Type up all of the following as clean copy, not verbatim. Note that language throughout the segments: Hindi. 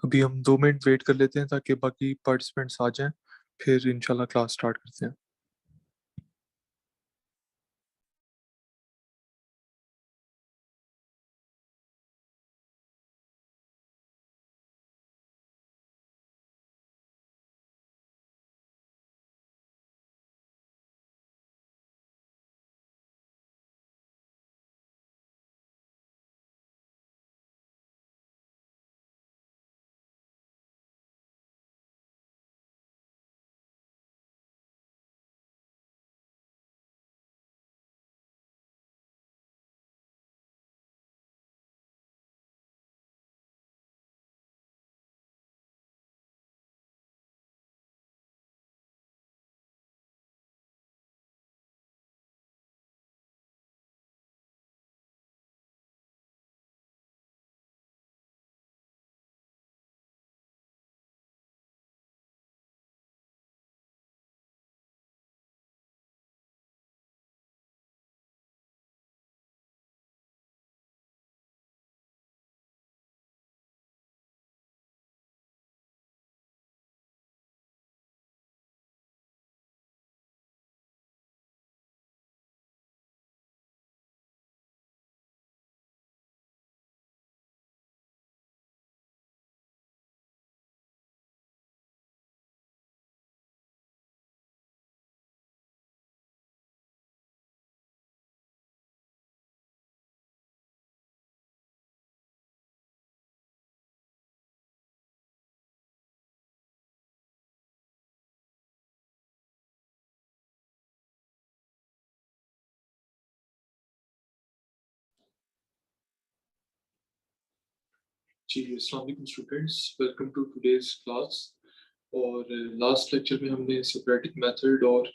अभी हम 2 मिनट वेट कर लेते हैं ताकि बाकी पार्टिसिपेंट्स आ जाएं, फिर इंशाल्लाह क्लास स्टार्ट करते हैं। जी अस्सलाम वालेकुम students, welcome to today's class. और लास्ट लेक्चर में हमने सोक्रेटिक मेथड और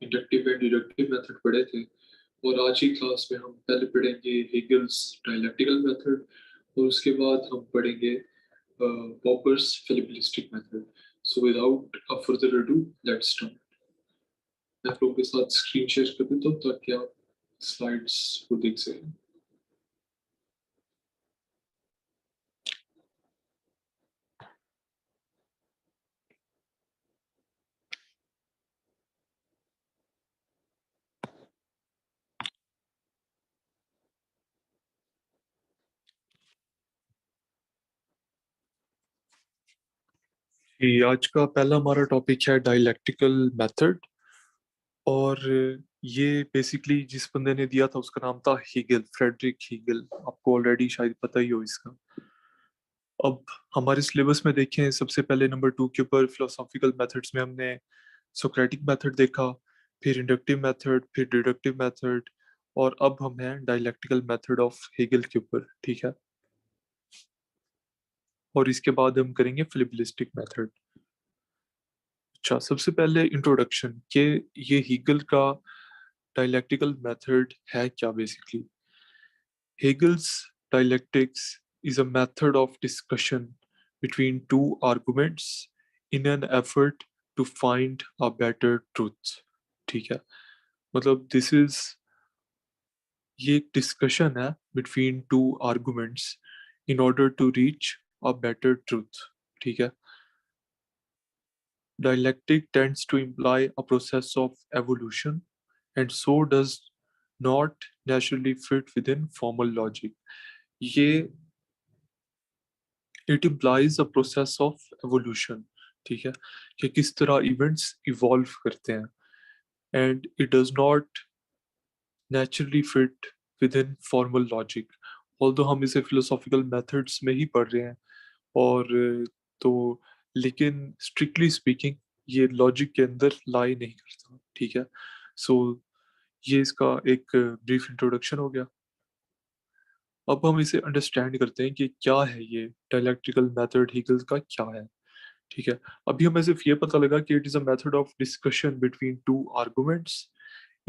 इंडक्टिव एंड डिडक्टिव मेथड पढ़े थे, और आज की क्लास में हम पहले पढ़ेंगे हेगल्स डायलेक्टिकल मेथड, और उसके बाद हम पढ़ेंगे Popper's फिलिपिलिस्टिक method. So without a further ado let's start. मैं आप लोगों के साथ स्क्रीन शेयर कर देता हूँ ताकि आप स्लाइड्स को देख सकें। आज का पहला हमारा टॉपिक है डायलेक्टिकल मेथड, और ये बेसिकली जिस बंदे ने दिया था उसका नाम था हीगल, फ्रेडरिक हीगल। आपको ऑलरेडी शायद पता ही हो इसका। अब हमारे सिलेबस में देखें, सबसे पहले नंबर 2 के ऊपर फिलोसॉफिकल मेथड्स में हमने सोक्रेटिक मेथड देखा, फिर इंडक्टिव मेथड, फिर डिडक्टिव मेथड, और अब हम हैं डायलेक्टिकल मेथड ऑफ हीगल के ऊपर। ठीक है, और इसके बाद हम करेंगे फिलिपिलिस्टिक मेथड। अच्छा, सबसे पहले इंट्रोडक्शन के ये हीगल का डायलेक्टिकल मेथड है क्या basically. Hegel's dialectics is a method of discussion between two arguments in an effort to find a better truth। ठीक है, मतलब दिस इज, ये एक डिस्कशन है between two arguments in order to reach a better truth. ठीक है, dialectic tends to imply a process of evolution, and so does not naturally fit within formal logic। ये it implies a process of evolution. ठीक है, कि किस तरह इवेंट्स इवॉल्व करते हैं, and it does not naturally fit with in formal logic. Although हम इसे फिलोसॉफिकल मेथड्स में ही पढ़ रहे हैं, और तो लेकिन स्ट्रिक्टली स्पीकिंग ये लॉजिक के अंदर लाई नहीं करता। ठीक है, सो ये इसका एक ब्रीफ इंट्रोडक्शन हो गया। अब हम इसे अंडरस्टैंड करते हैं कि क्या है ये डायलेक्ट्रिकल मेथड हीगल का क्या है। ठीक है, अभी हमें सिर्फ ये पता लगा कि it is a method of discussion between two arguments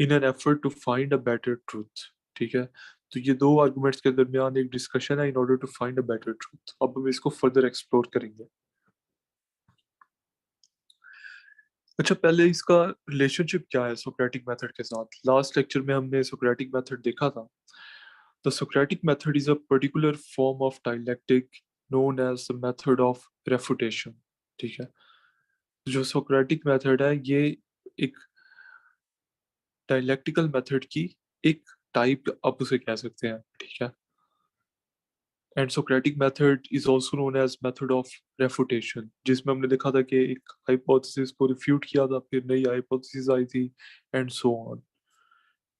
in an effort to find a better truth. ठीक है, तो ये दो आर्गुमेंट्स के दरमियान एक डिस्कशन है in order to find a better truth. अब हम इसको फर्दर एक्सप्लोर करेंगे। अच्छा, पहले इसका रिलेशनशिप क्या है सोक्रेटिक मेथड के साथ। लास्ट लेक्चर में हमने सोक्रेटिक मेथड देखा था। The Socratic method is a particular form of dialectic known as the method of रेफुटेशन, ठीक है। जो सोक्रेटिक मेथड है ये एक डायलेक्टिकल मेथड की एक टाइप आप उसे कह सकते हैं, ठीक है। And Socratic method is also known as method of refutation, जिसमें हमने देखा था कि एक हाइपोथेसिस को रिफ्यूट किया था, फिर नई हाइपोथेसिस आई थी, and so on,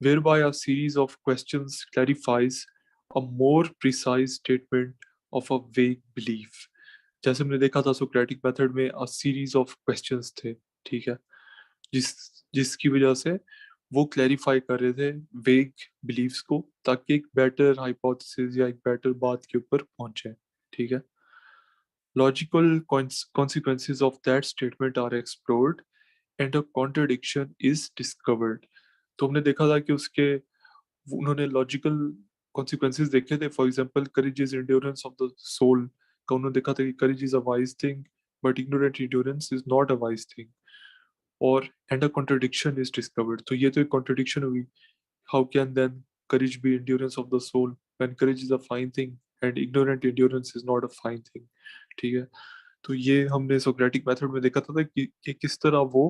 whereby a series of questions clarifies a more precise statement of a vague belief। जैसे हमने देखा था सोक्रेटिक मेथड में a series of questions थे, ठीक है, जिस जिसकी वजह से वो क्लैरिफाई कर रहे थे वेग बिलीव्स को, ताकि एक बेटर हाइपोथेसिस या एक बेटर बात के ऊपर पहुंचे, ठीक है। Logical consequences of that statement are explored and a contradiction is discovered। तो हमने देखा था कि उसके उन्होंने लॉजिकल कॉन्सिक्वेंसेस देखे थे। For example courage is endurance of the soul का उन्होंने देखा था कि courage is a wise thing but ignorant endurance is not a wise thing, और and a contradiction is discovered. तो ये तो एक कॉन्ट्रडिक्शन हुई। How can then courage be endurance of the soul when courage is a fine thing and ignorant endurance is not a fine thing, ठीक है। तो ये हमने सोक्रेटिक मेथड में देखा था कि किस तरह वो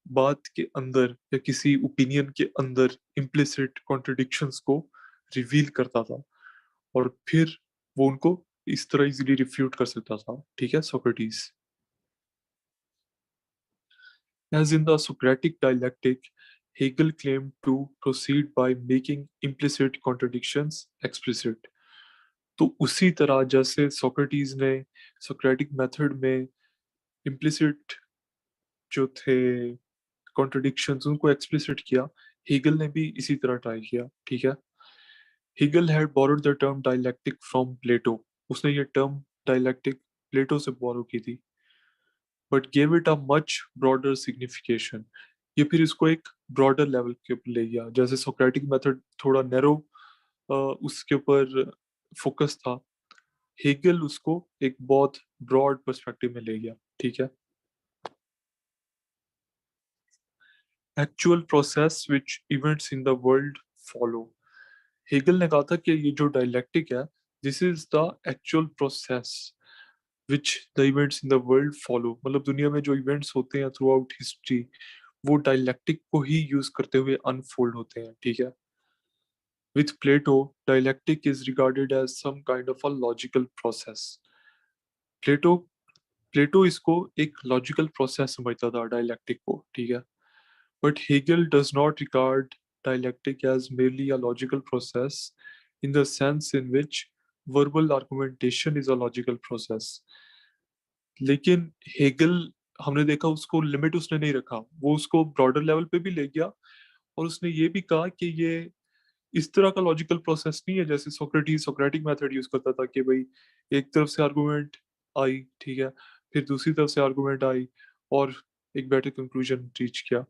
बात के अंदर या किसी ओपिनियन के अंदर इम्प्लिसिट कॉन्ट्रडिक्शंस को रिवील करता था, और फिर वो उनको इस तरह इजीली रिफ्यूट कर सकता था, ठीक है, Socrates. As in the Socratic dialectic, Hegel claimed to proceed by making implicit contradictions explicit। तो उसी तरह जैसे सोक्रेटिस ने सोक्रेटिक मेथड में इम्प्लिसिट जो थे कॉन्ट्रडिक्शंस उनको एक्सप्लिसिट किया, हेगल ने भी इसी तरह ट्राई किया, ठीक है। Hegel had borrowed the term dialectic from Plato. उसने ये टर्म डायलेक्टिक प्लेटो से बोरो की थी, but gave it a much broader signification. ये फिर इसको एक ब्रॉडर लेवल के ऊपर ले गया। जैसे सोक्रेटिक मेथड थोड़ा नैरो उसके ऊपर फोकस था, हेगल उसको एक बहुत ब्रॉड पर्सपेक्टिव में ले गया, ठीक है। Actual process which events in the world follow. Hegel ने कहा था कि ये जो डायलेक्टिक है, this is the actual process which the events in the world follow. मतलब दुनिया में जो इवेंट्स होते हैं थ्रू आउट हिस्ट्री, वो डायलेक्टिक को ही यूज करते हुए अनफोल्ड होते हैं, ठीक है। With Plato dialectic is regarded as some kind of a logical process. Plato Plato इसको एक लॉजिकल प्रोसेस समझता था डायलेक्टिक को, ठीक है। But Hegel does not regard dialectic as merely a logical process in the sense in which verbal argumentation is a logical process। लेकिन हेगल, हमने देखा उसको लिमिट उसने नहीं रखा, वो उसको ब्रॉडर लेवल पे भी ले गया, और उसने ये भी कहा कि ये इस तरह का लॉजिकल प्रोसेस नहीं है जैसे सोक्रेटिस सोक्रेटिक मेथड यूज करता था कि भाई एक तरफ से आर्गुमेंट आई, ठीक है, फिर दूसरी तरफ से आर्गुमेंट आई और एक बेटर कंक्लूजन रीच किया।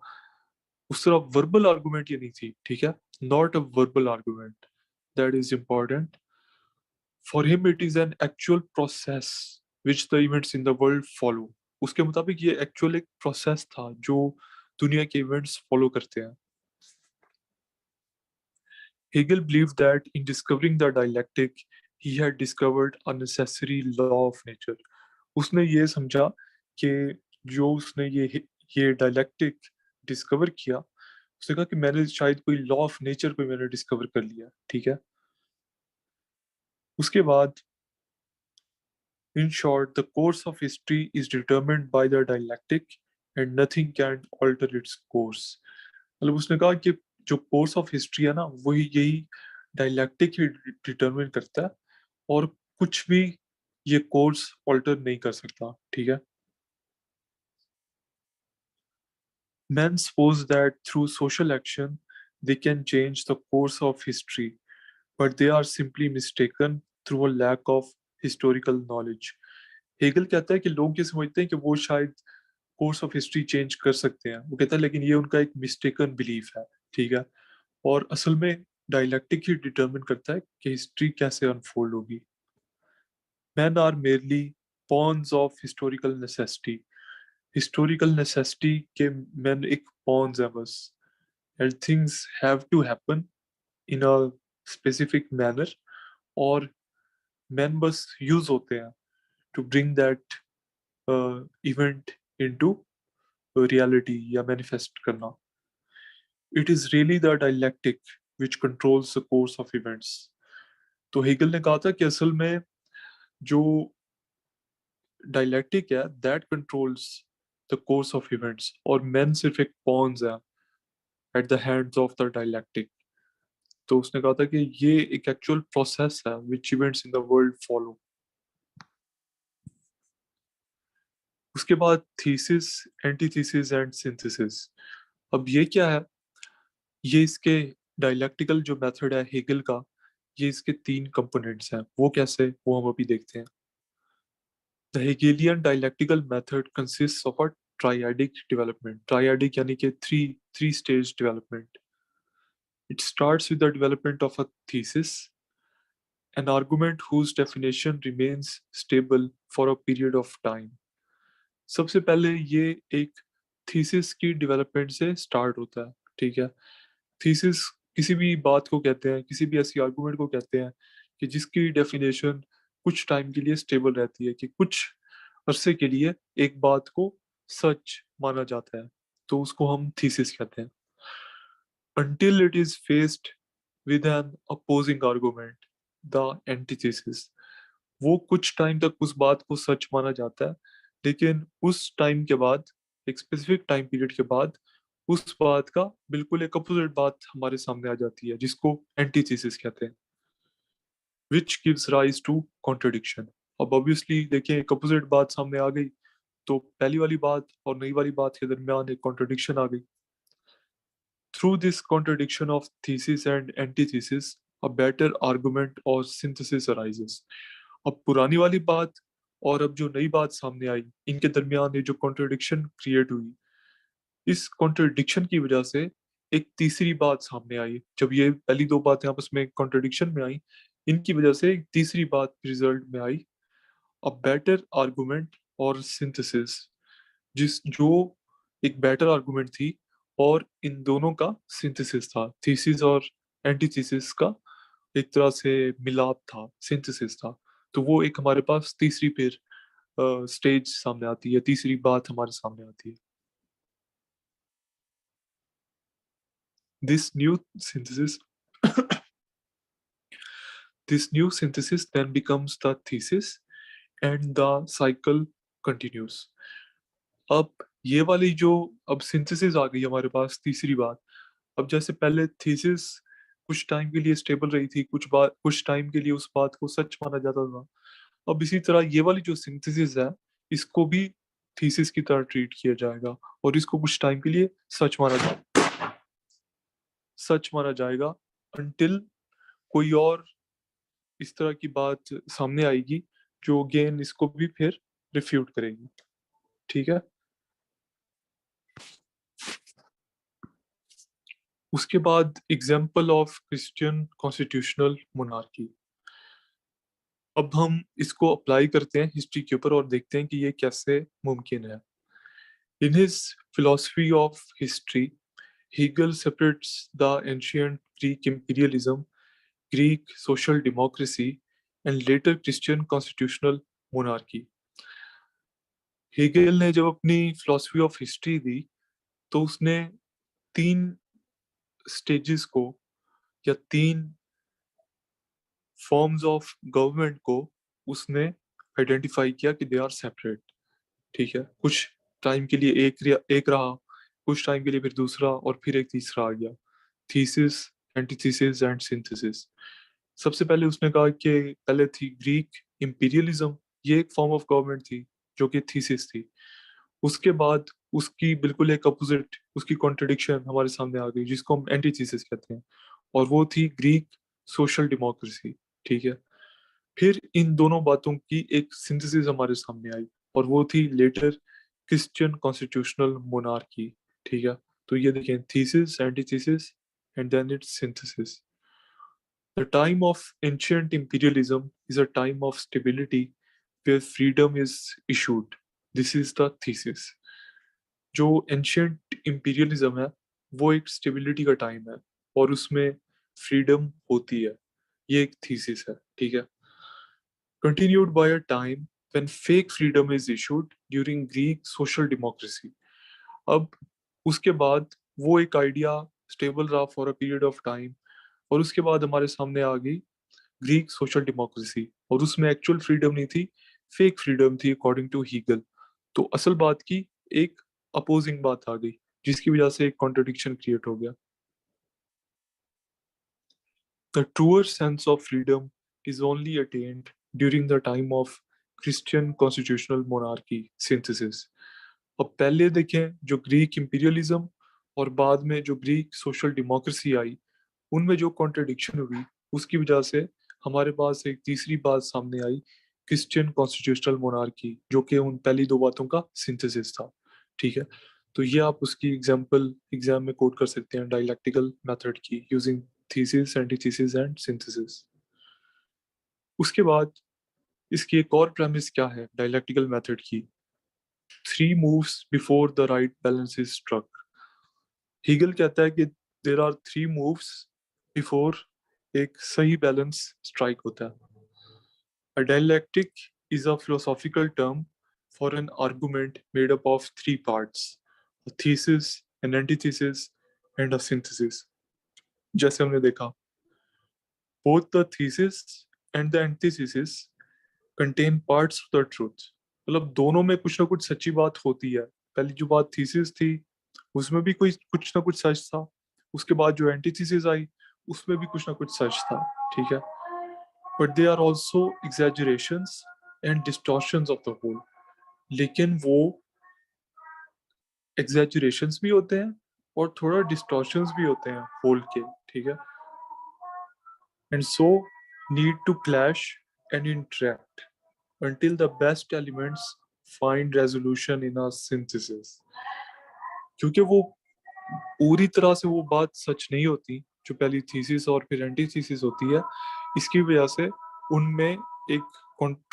उस तरह वर्बल आर्गुमेंट ये नहीं थी, ठीक है, not a verbal argument, that is important। For him it is an actual process which the events in the world follow. उसके मुताबिक ये एक्चुअल एक प्रोसेस था जो दुनिया के इवेंट्स फॉलो करते हैं। Hegel believed that in discovering the dialectic, he had discovered a necessary law of nature। उसने ये समझा कि जो उसने ये डायलेक्टिक डिस्कवर किया, उसने कहा कि मैंने शायद कोई लॉ ऑफ नेचर को मैंने डिस्कवर कर लिया, ठीक है। उसके बाद in short the course of history is determined by the dialectic and nothing can alter its course। मतलब उसने कहा कि जो कोर्स ऑफ हिस्ट्री है ना, वही यही डायलेक्टिक ही डिटरमिन करता है, और कुछ भी ये कोर्स ऑल्टर नहीं कर सकता, ठीक है। Men suppose that through social action they can change the course of history, but they are simply mistaken through a lack of historical knowledge। Hegel कहता है कि लोग ये समझते हैं कि वो शायद कोर्स ऑफ हिस्ट्री चेंज कर सकते हैं, वो कहता है लेकिन ये उनका एक मिस्टेकन बिलीफ है, ठीक है। और असल में डायलेक्टिक ही डिटरमिन करता है कि हिस्ट्री कैसे अनफोल्ड होगी। Man are merely pawns of historical necessity. Historical necessity के मैन एक पॉन्स है बस, and things have to happen in a specific manner, और मैन बस यूज होते हैं to bring that event into reality या manifest करना. It is really the dialectic which controls the course of events. तो हेगल ने कहा था कि असल में जो डायलैक्टिक है that controls the course of events और मैन सिर्फ एक पॉन्स है at the hands of the dialectic. तो उसने कहा था कि ये एक एक्चुअल प्रोसेस है which events in the world follow. उसके बाद थीसिस, एंटीथीसिस एंड सिंथेसिस. अब ये क्या है? ये इसके डायलैक्टिकल जो मेथड है हेगल का, ये इसके 3 कंपोनेंट्स हैं. वो कैसे, वो हम अभी देखते हैं. The Hegelian dialectical method consists of a triadic development. Triadic यानी कि three stage development. It starts with the development of a thesis, an argument whose definition remains stable for a period of time. सबसे पहले ये एक थीसिस की डेवलपमेंट से स्टार्ट होता है. ठीक है. थीसिस किसी भी बात को कहते हैं, किसी भी ऐसी आर्गुमेंट को कहते हैं कि जिसकी डेफिनेशन कुछ टाइम के लिए स्टेबल रहती है, कि कुछ अरसे के लिए एक बात को सच माना जाता है, तो उसको हम थीसिस कहते हैं. until it is faced with an opposing argument, the antithesis. वो कुछ टाइम तक उस बात को सच माना जाता है, लेकिन उस टाइम के बाद, एक स्पेसिफिक टाइम पीरियड के बाद, उस बात का बिल्कुल एक अपोजिट बात हमारे सामने आ जाती है, जिसको एंटीथेसिस कहते हैं, which gives rise to contradiction. अब ऑब्वियसली देखिए, एक अपोजिट बात सामने आ गई तो पहली वाली बात और नई वाली बात के दरमियान एक कॉन्ट्रडिक्शन आ गई. Through this contradiction of thesis and antithesis, a better argument or synthesis arises. अब पुरानी वाली बात और अब जो नई बात सामने आई, इनके दरमियान ये जो कॉन्ट्रडिक्शन क्रिएट हुई, इस कॉन्ट्रडिक्शन की वजह से एक तीसरी बात सामने आई. जब ये पहली दो बातें आपस में कॉन्ट्रडिक्शन में आई, इनकी वजह से एक तीसरी बात रिजल्ट में आई, अ बेटर आर्गुमेंट और सिंथेसिस, जिस जो एक बेटर आर्गुमेंट थी और इन दोनों का सिंथेसिस था. थीसिस और एंटीथीसिस का एक तरह से मिलाप था, सिंथेसिस था. तो वो एक हमारे पास तीसरी फिर स्टेज सामने आती है, तीसरी बात हमारे सामने आती है. This new synthesis this new synthesis then becomes the thesis and the cycle continues. अब ये वाली जो अब सिंथेसिस आ गई हमारे पास, तीसरी बात. अब जैसे पहले थीसिस कुछ टाइम के लिए स्टेबल रही थी, कुछ टाइम के लिए उस बात को सच माना जाता था. अब इसी तरह ये वाली जो सिंथेसिस है, इसको भी थीसिस की तरह ट्रीट किया जाएगा और इसको कुछ टाइम के लिए सच माना जाएगा until कोई और इस तरह की बात सामने आएगी जो अगेन इसको भी फिर रिफ्यूट करेगी. ठीक है. उसके बाद example of Christian constitutional monarchy. अब हम इसको अप्लाई करते हैं हिस्ट्री के ऊपर और देखते हैं कि ये कैसे मुमकिन है. In his philosophy of history, Hegel separates the ancient Greek imperialism, Greek social democracy, and later Christian constitutional monarchy. Hegel ने जब अपनी फिलोसफी ऑफ हिस्ट्री दी, तो उसने 3 स्टेजेस को या 3 फॉर्म्स ऑफ गवर्नमेंट को उसने आइडेंटिफाई किया कि दे आर सेपरेट. ठीक है. कुछ टाइम के लिए एक रहा, कुछ टाइम के लिए फिर दूसरा और फिर एक तीसरा आ गया. Thesis, antithesis and synthesis. सबसे पहले उसने कहा कि पहले थी ग्रीक इंपीरियलिज्म. ये एक फॉर्म ऑफ गवर्नमेंट थी जो कि थीसिस थी. उसके बाद उसकी बिल्कुल एक अपोजिट, उसकी कॉन्ट्रडिक्शन हमारे सामने आ गई, जिसको हम एंटीथीसिस कहते हैं, और वो थी ग्रीक सोशल डेमोक्रेसी. ठीक है. फिर इन दोनों बातों की एक सिंथेसिस हमारे सामने आई और वो थी लेटर क्रिश्चियन कॉन्स्टिट्यूशनल मोनार्की. ठीक है. तो ये देखें, thesis, antithesis and then it's synthesis. The time of ancient imperialism is a time of stability where freedom is issued. This is the thesis. जो एंशियंट इंपीरियलिज्म है, वो एक स्टेबिलिटी का टाइम है और उसमें फ्रीडम होती है. ये एक थीसिस है. ठीक है. Continued by a time when fake freedom is issued during Greek social democracy. अब उसके बाद वो एक आइडिया स्टेबल रहा for a period of time, और उसके बाद हमारे सामने आ गई ग्रीक सोशल डेमोक्रेसी, और उसमें एक्चुअल फ्रीडम नहीं थी, फेक फ्रीडम थी अकॉर्डिंग टू हीगल। तो असल बात की एक अपोजिंग बात आ गई, जिसकी वजह से एक कॉन्ट्रडिक्शन क्रिएट हो गया। The truer sense of freedom is only attained during the time of Christian constitutional monarchy synthesis. अब पहले देखें जो ग्रीक इंपीरियलिज्म और बाद में जो ग्रीक सोशल डेमोक्रेसी आई, उनमें जो कॉन्ट्रडिक्शन हुई, उसकी वजह से हमारे पास एक तीसरी बात सामने आई, क्रिश्चियन कॉन्स्टिट्यूशनल मोनार्की, जो कि उन पहली दो बातों का सिंथेसिस था। ठीक है, तो ये आप उसकी एग्जांपल एग्जाम में कोट कर सकते हैं डायलैक्टिकल मेथड की, using thesis, antithesis and synthesis. उसके बाद इसकी एक और प्रेमिस क्या है डायलैक्टिकल मेथड की, three moves before the right balance is struck. Hegel कहता है कि there are three moves before एक सही बैलेंस स्ट्राइक होता है। A dialectic is a philosophical term for an argument made up of three parts, a thesis, an antithesis and a synthesis। जैसे हमने देखा, both the thesis and the antithesis contain parts of the truth। मतलब दोनों में कुछ ना कुछ सच्ची बात होती है। पहली जो बात थीसिस थी, उसमें भी कोई कुछ ना कुछ सच था। उसके बाद जो एंटीथीसिस आई, उसमें भी कुछ ना कुछ सच था। ठीक है, but they are also exaggerations and distortions of the whole. लेकिन वो एग्जैजरेशंस भी होते हैं और थोड़ा डिस्टॉर्शंस भी होते हैं होल के। ठीक है, and so need to clash and interact until the best elements find resolution in a synthesis। क्योंकि वो पूरी तरह से वो बात सच नहीं होती जो पहली थीसिस और फिर एंटीथीसिस होती है, इसकी वजह से उनमें एक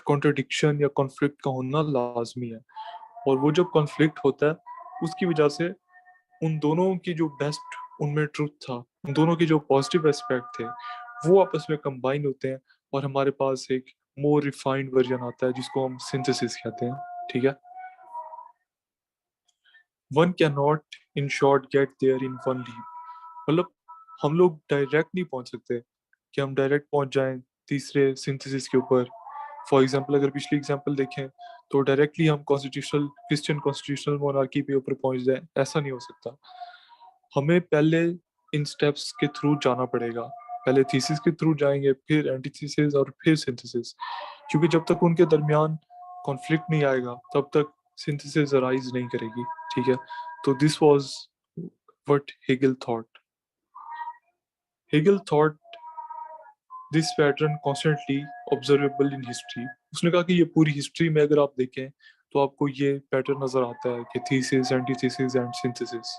कॉन्ट्रडिक्शन या कॉन्फ्लिक्ट का होना लाजमी है। और वो जब कॉन्फ्लिक्ट होता है, उसकी वजह से उन दोनों की जो बेस्ट उनमें ट्रुथ था, उन दोनों के जो पॉजिटिव एस्पेक्ट थे, वो आपस में कंबाइन होते हैं और हमारे पास एक मोर रिफाइंड वर्जन आता है जिसको हम सिंथेसिस कहते हैं। ठीक है, one can not in short get there in one leap. मतलब हम लोग डायरेक्ट नहीं पहुंच सकते कि हम डायरेक्ट पहुंच जाएं तीसरे सिंथेसिस के ऊपर। फॉर एग्जांपल अगर पिछली एग्जांपल देखें तो डायरेक्टली हम कॉन्स्टिट्यूशनल क्रिश्चियन कॉन्स्टिट्यूशनल मोनार्की पे ऊपर पहुंच जाए, ऐसा नहीं हो सकता। हमें पहले इन स्टेप्स के थ्रू जाना पड़ेगा। पहले थीसिस के थ्रू जाएंगे, फिर एंटीथीसिस और फिर सिंथेसिस। क्योंकि जब तक उनके दरमियान कॉन्फ्लिक्ट नहीं आएगा तब तक सिंथेसिस अराइज नहीं करेगी। ठीक है, तो this was what Hegel thought. Hegel thought this pattern constantly observable in history. उसने कहा कि ये पूरी हिस्ट्री में अगर आप देखें तो आपको ये पैटर्न नजर आता है कि thesis, antithesis and synthesis.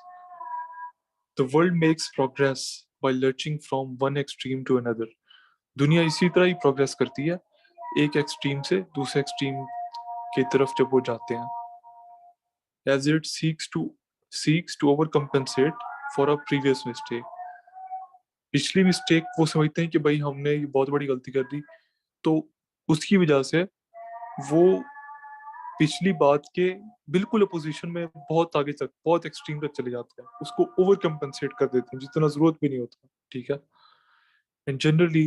The world makes progress by lurching from one extreme to another. दुनिया इसी तरह ही प्रोग्रेस करती है, एक एक्सट्रीम से दूसरे एक्सट्रीम की तरफ जब वो जाते हैं। As it seeks to overcompensate for a previous mistake. पिछली मिस्टेक वो समझते हैं कि भाई हमने ये बहुत बड़ी गलती कर दी, तो उसकी वजह से वो पिछली बात के बिल्कुल अपोजिशन में बहुत आगे तक, बहुत एक्सट्रीम तक चले जाते हैं, उसको ओवर कंपनसेट कर देते हैं जितना जरूरत भी नहीं होता। ठीक है, and generally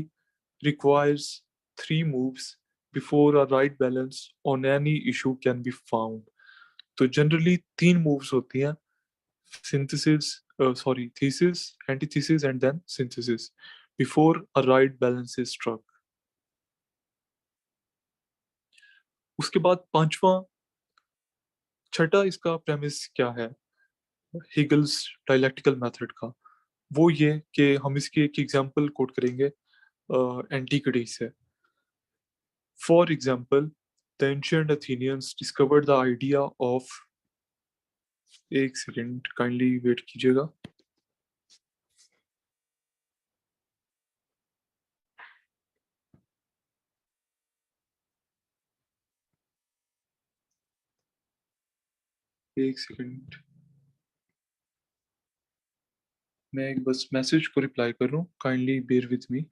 requires three moves before a right balance on any issue can be found। तो जनरली तीन मूव्स होती हैं, synthesis, sorry thesis, antithesis and then synthesis, before a right balance is struck. उसके बाद पांचवा, छठा इसका प्रेमिस क्या है हिगल्स डायलैक्टिकल मेथड का, वो ये कि हम इसकी एक एग्जांपल कोट करेंगे एंटीक्विटी से। For example, the ancient Athenians discovered the idea of, एक सेकेंड काइंडली वेट कीजिएगा। एक सेकेंड, मैं एक बस मैसेज को रिप्लाई कर रहा हूँ, काइंडली बेयर विथ मी।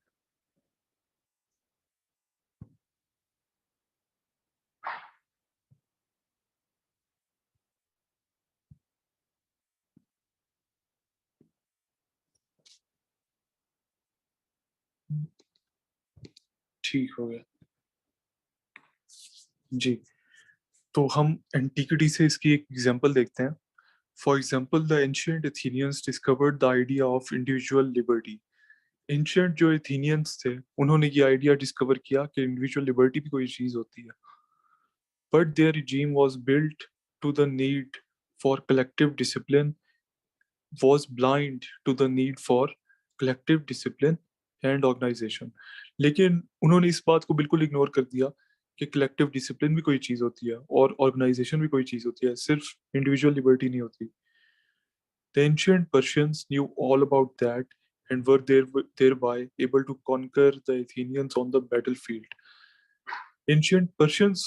ठीक हो गया जी। तो हम एंटिक्विटी से इसकी एक एग्जांपल देखते हैं। For example, the ancient Athenians discovered the idea of individual liberty. Ancient जो एथेनियंस थे, उन्होंने ये आइडिया डिस्कवर किया कि इंडिविजुअल लिबर्टी भी कोई चीज होती है। But their regime was built to the need for collective discipline, was blind to the need for collective discipline and organization। लेकिन उन्होंने इस बात को बिल्कुल इग्नोर कर दिया कि कलेक्टिव डिसिप्लिन भी कोई चीज होती है और ऑर्गेनाइजेशन भी कोई चीज होती है, सिर्फ इंडिविजुअल लिबर्टी नहीं होती। The ancient Persians knew all about that and were thereby able to conquer the Athenians on the battlefield। Ancient Persians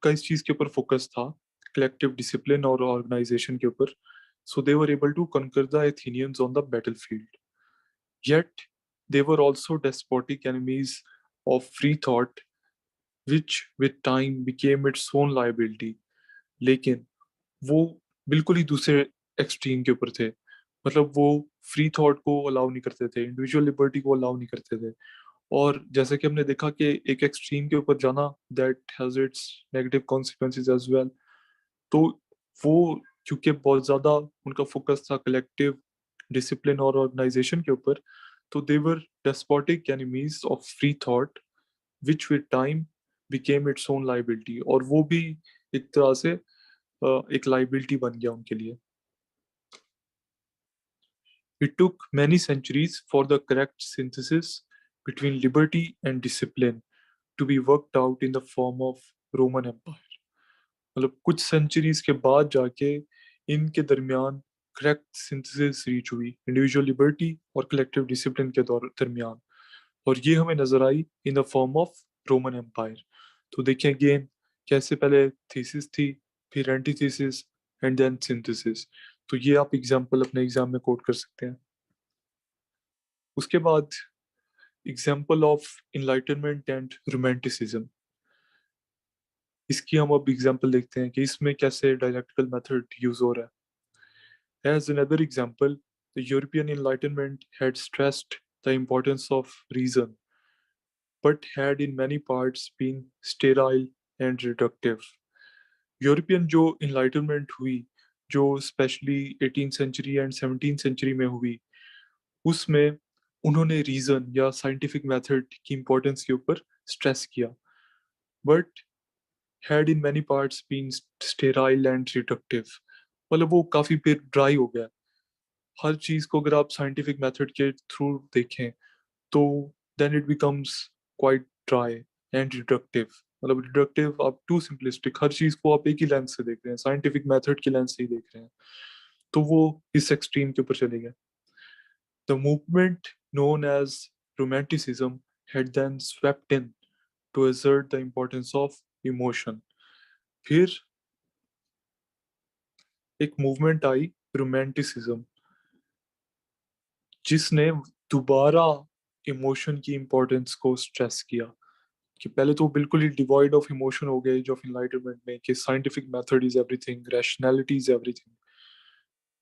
का इस चीज के ऊपर फोकस था, कलेक्टिव डिसिप्लिन और ऑर्गेनाइजेशन के ऊपर। So they were able to conquer the Athenians on the battlefield. Yet they were also despotic enemies of free thought, which with time became its own liability। लेकिन वो बिल्कुल ही दूसरे एक्सट्रीम के ऊपर थे। मतलब वो फ्री थॉट को अलाउ नहीं करते थे, इंडिविजुअल लिबर्टी को अलाउ नहीं करते थे। और जैसे कि हमने देखा कि एक एक्सट्रीम के ऊपर जाना that has its negative consequences as well. तो वो क्योंकि बहुत ज्यादा उनका फोकस था कलेक्टिव डिसिप्लिन और ऑर्गेनाइजेशन के ऊपर, तो they were despotic enemies of free thought, which with time became its own liability. और वो भी एक तरह से एक लाइबिलिटी बन गया उनके लिए। It took many centuries for the correct synthesis between liberty and discipline to be worked out in the form of Roman Empire। मतलब कुछ सेंचुरीज के बाद जाके इनके दरमियान करेक्ट सिंथेसिस रीच हुई इंडिविजुअल लिबर्टी और कलेक्टिव डिसिप्लिन के दरमियान। और ये हमें नजर आई in the form of Roman Empire. तो देखिए अगेन कैसे पहले थीसिस थी, फिर एंटीथीसिस एंड देन सिंथेसिस। तो ये आप एग्जांपल अपने एग्जाम में कोट कर सकते हैं। उसके बाद example of enlightenment and romanticism. इसकी हम अब एग्जाम्पल देखते हैं कि इसमें कैसे डायलेक्टिकल मेथड यूज हो रहा है। As another example, the European enlightenment had stressed the importance of reason but had in many parts been sterile and reductive। European जो इनलाइटनमेंट हुई, जो specially 18th century and 17th century में हुई, उसमें उन्होंने रीजन या साइंटिफिक मेथड की इंपॉर्टेंस के ऊपर स्ट्रेस किया, but had in many parts been sterile and reductive. मतलब वो काफी फिर ड्राई हो गया। हर चीज को अगर आप साइंटिफिक मेथड के थ्रू देखें तो then it becomes quite dry and reductive. मतलब रिडक्टिव, आप टू सिंपलिस्टिक, हर चीज को आप एक ही लेंस से देख रहे हैं, साइंटिफिक मेथड के लेंस से ही देख रहे हैं। तो वो इस एक्सट्रीम के ऊपर चले गए। The movement known as Romanticism had then swept in to assert the importance of emotion। फिर एक मूवमेंट आई रोमांटिसिज्म, जिसने दोबारा इमोशन की इंपॉर्टेंस को स्ट्रेस किया। कि पहले तो बिल्कुल ही डिवॉइड ऑफ इमोशन हो गए जो एनलाइटनमेंट में, कि scientific method is everything, rationality is everything.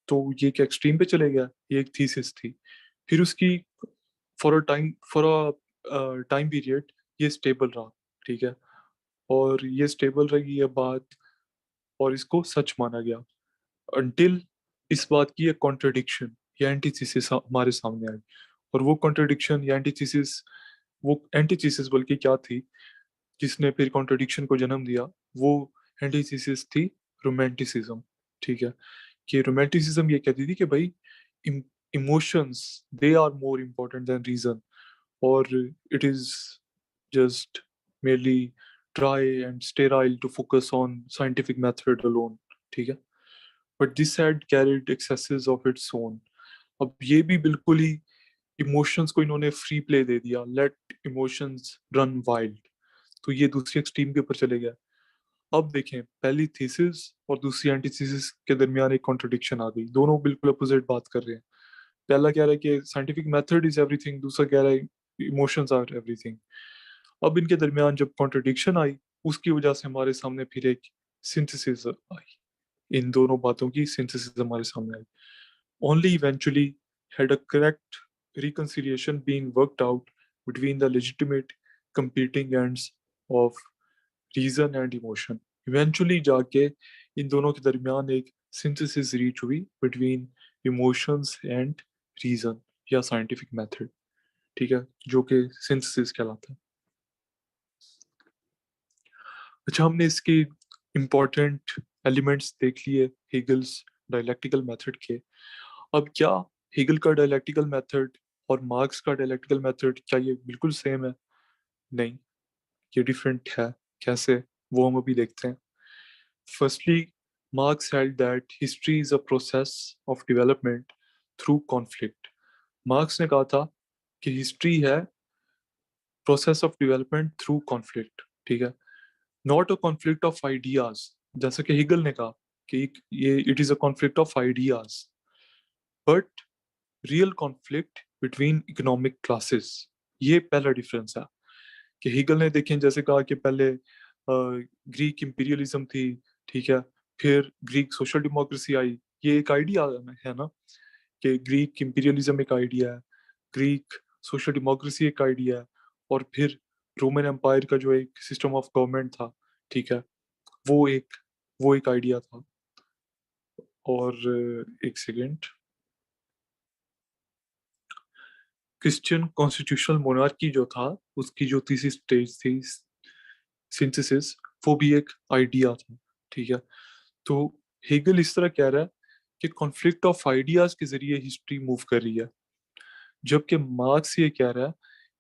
तो ये एक एक्सट्रीम पे चले गया, ये एक थीसिस थी। फिर उसकी फॉर अ टाइम पीरियड ये स्टेबल रहा, ठीक है। और ये स्टेबल रही ये बात, और इसको सच माना गया अनटिल इस बात की एक कॉन्ट्रडिक्शन या एंटीथेसिस हमारे सामने आई। और वो कॉन्ट्रडिक्शन या एंटीथेसिस, वो एंटीथेसिस बल्कि क्या थी जिसने फिर कॉन्ट्रडिक्शन को जन्म दिया, वो एंटीथेसिस थी रोमांटिसिज्म। ठीक है, कि रोमांटिसिज्म ये कहती थी कि भाई emotions they are more important than reason, और it is just merely dry and sterile to focus on scientific method alone। ठीक है, but this had carried excesses of its own। अब ये भी बिल्कुल ही इमोशंस को इन्होंने फ्री प्ले दे दिया, लेट इमोशंस रन वाइल्ड। तो ये दूसरी एक्सट्रीम के ऊपर चले गया। अब देखें, पहली थीसिस और दूसरी एंटीथीसिस के दरमियान एक कॉन्ट्रडिक्शन आ गई, दोनों बिल्कुल अपोजिट बात कर रहे हैं। पहला कह रहा है कि साइंटिफिक मेथड इज एवरीथिंग, दूसरा कह रहा है इमोशंस आर एवरीथिंग। अब इनके दरमियान जब कॉन्ट्रडिक्शन आई, उसकी वजह से हमारे सामने फिर एक सिंथेसिस आई, इन दोनों बातों की सिंथेसिस हमारे सामने आई। Only eventually had a correct reconciliation being worked out between the legitimate competing ends of reason and emotion. Eventually जाके इन दोनों के दरमियान एक synthesis reach हुई between emotions and reason या scientific method, ठीक है, जो कि synthesis कहलाता है. अच्छा, हमने इसके important elements देख लिए हेगल्स dialectical method के. अब क्या हेगल का dialectical method और मार्क्स का dialectical method क्या ये बिल्कुल सेम है? नहीं, ये डिफरेंट है. कैसे, वो हम अभी देखते हैं. Firstly, marks held that history is a process of development through conflict. Marks ने कहा था कि हिस्ट्री है process of development through conflict, ठीक है, not a conflict of ideas. जैसा कि हिगल ने कहा कि ये it is a conflict of ideas, but real conflict between economic classes. ये पहला डिफरेंस है कि हीगल ने देखें जैसे कहा कि पहले ग्रीक इंपीरियलिज्म थी, ठीक है, फिर ग्रीक सोशल डेमोक्रेसी आई. ये एक आइडिया है ना, कि ग्रीक इंपीरियलिज्म एक आइडिया है, ग्रीक सोशल डेमोक्रेसी एक आइडिया है, और फिर रोमन एम्पायर का जो एक सिस्टम ऑफ गवर्नमेंट था, ठीक है, वो एक वो एक आइडिया था. और एक सेकेंड, क्रिश्चियन कॉन्स्टिट्यूशनल मोनार्की जो था, उसकी जो तीसरी स्टेज थी सिंथेसिस, वो भी एक आइडिया था, ठीक है. तो हेगल इस तरह कह रहा है कि कॉन्फ्लिक्ट ऑफ आइडियाज के जरिए हिस्ट्री मूव कर रही है, जबकि मार्क्स ये कह रहा है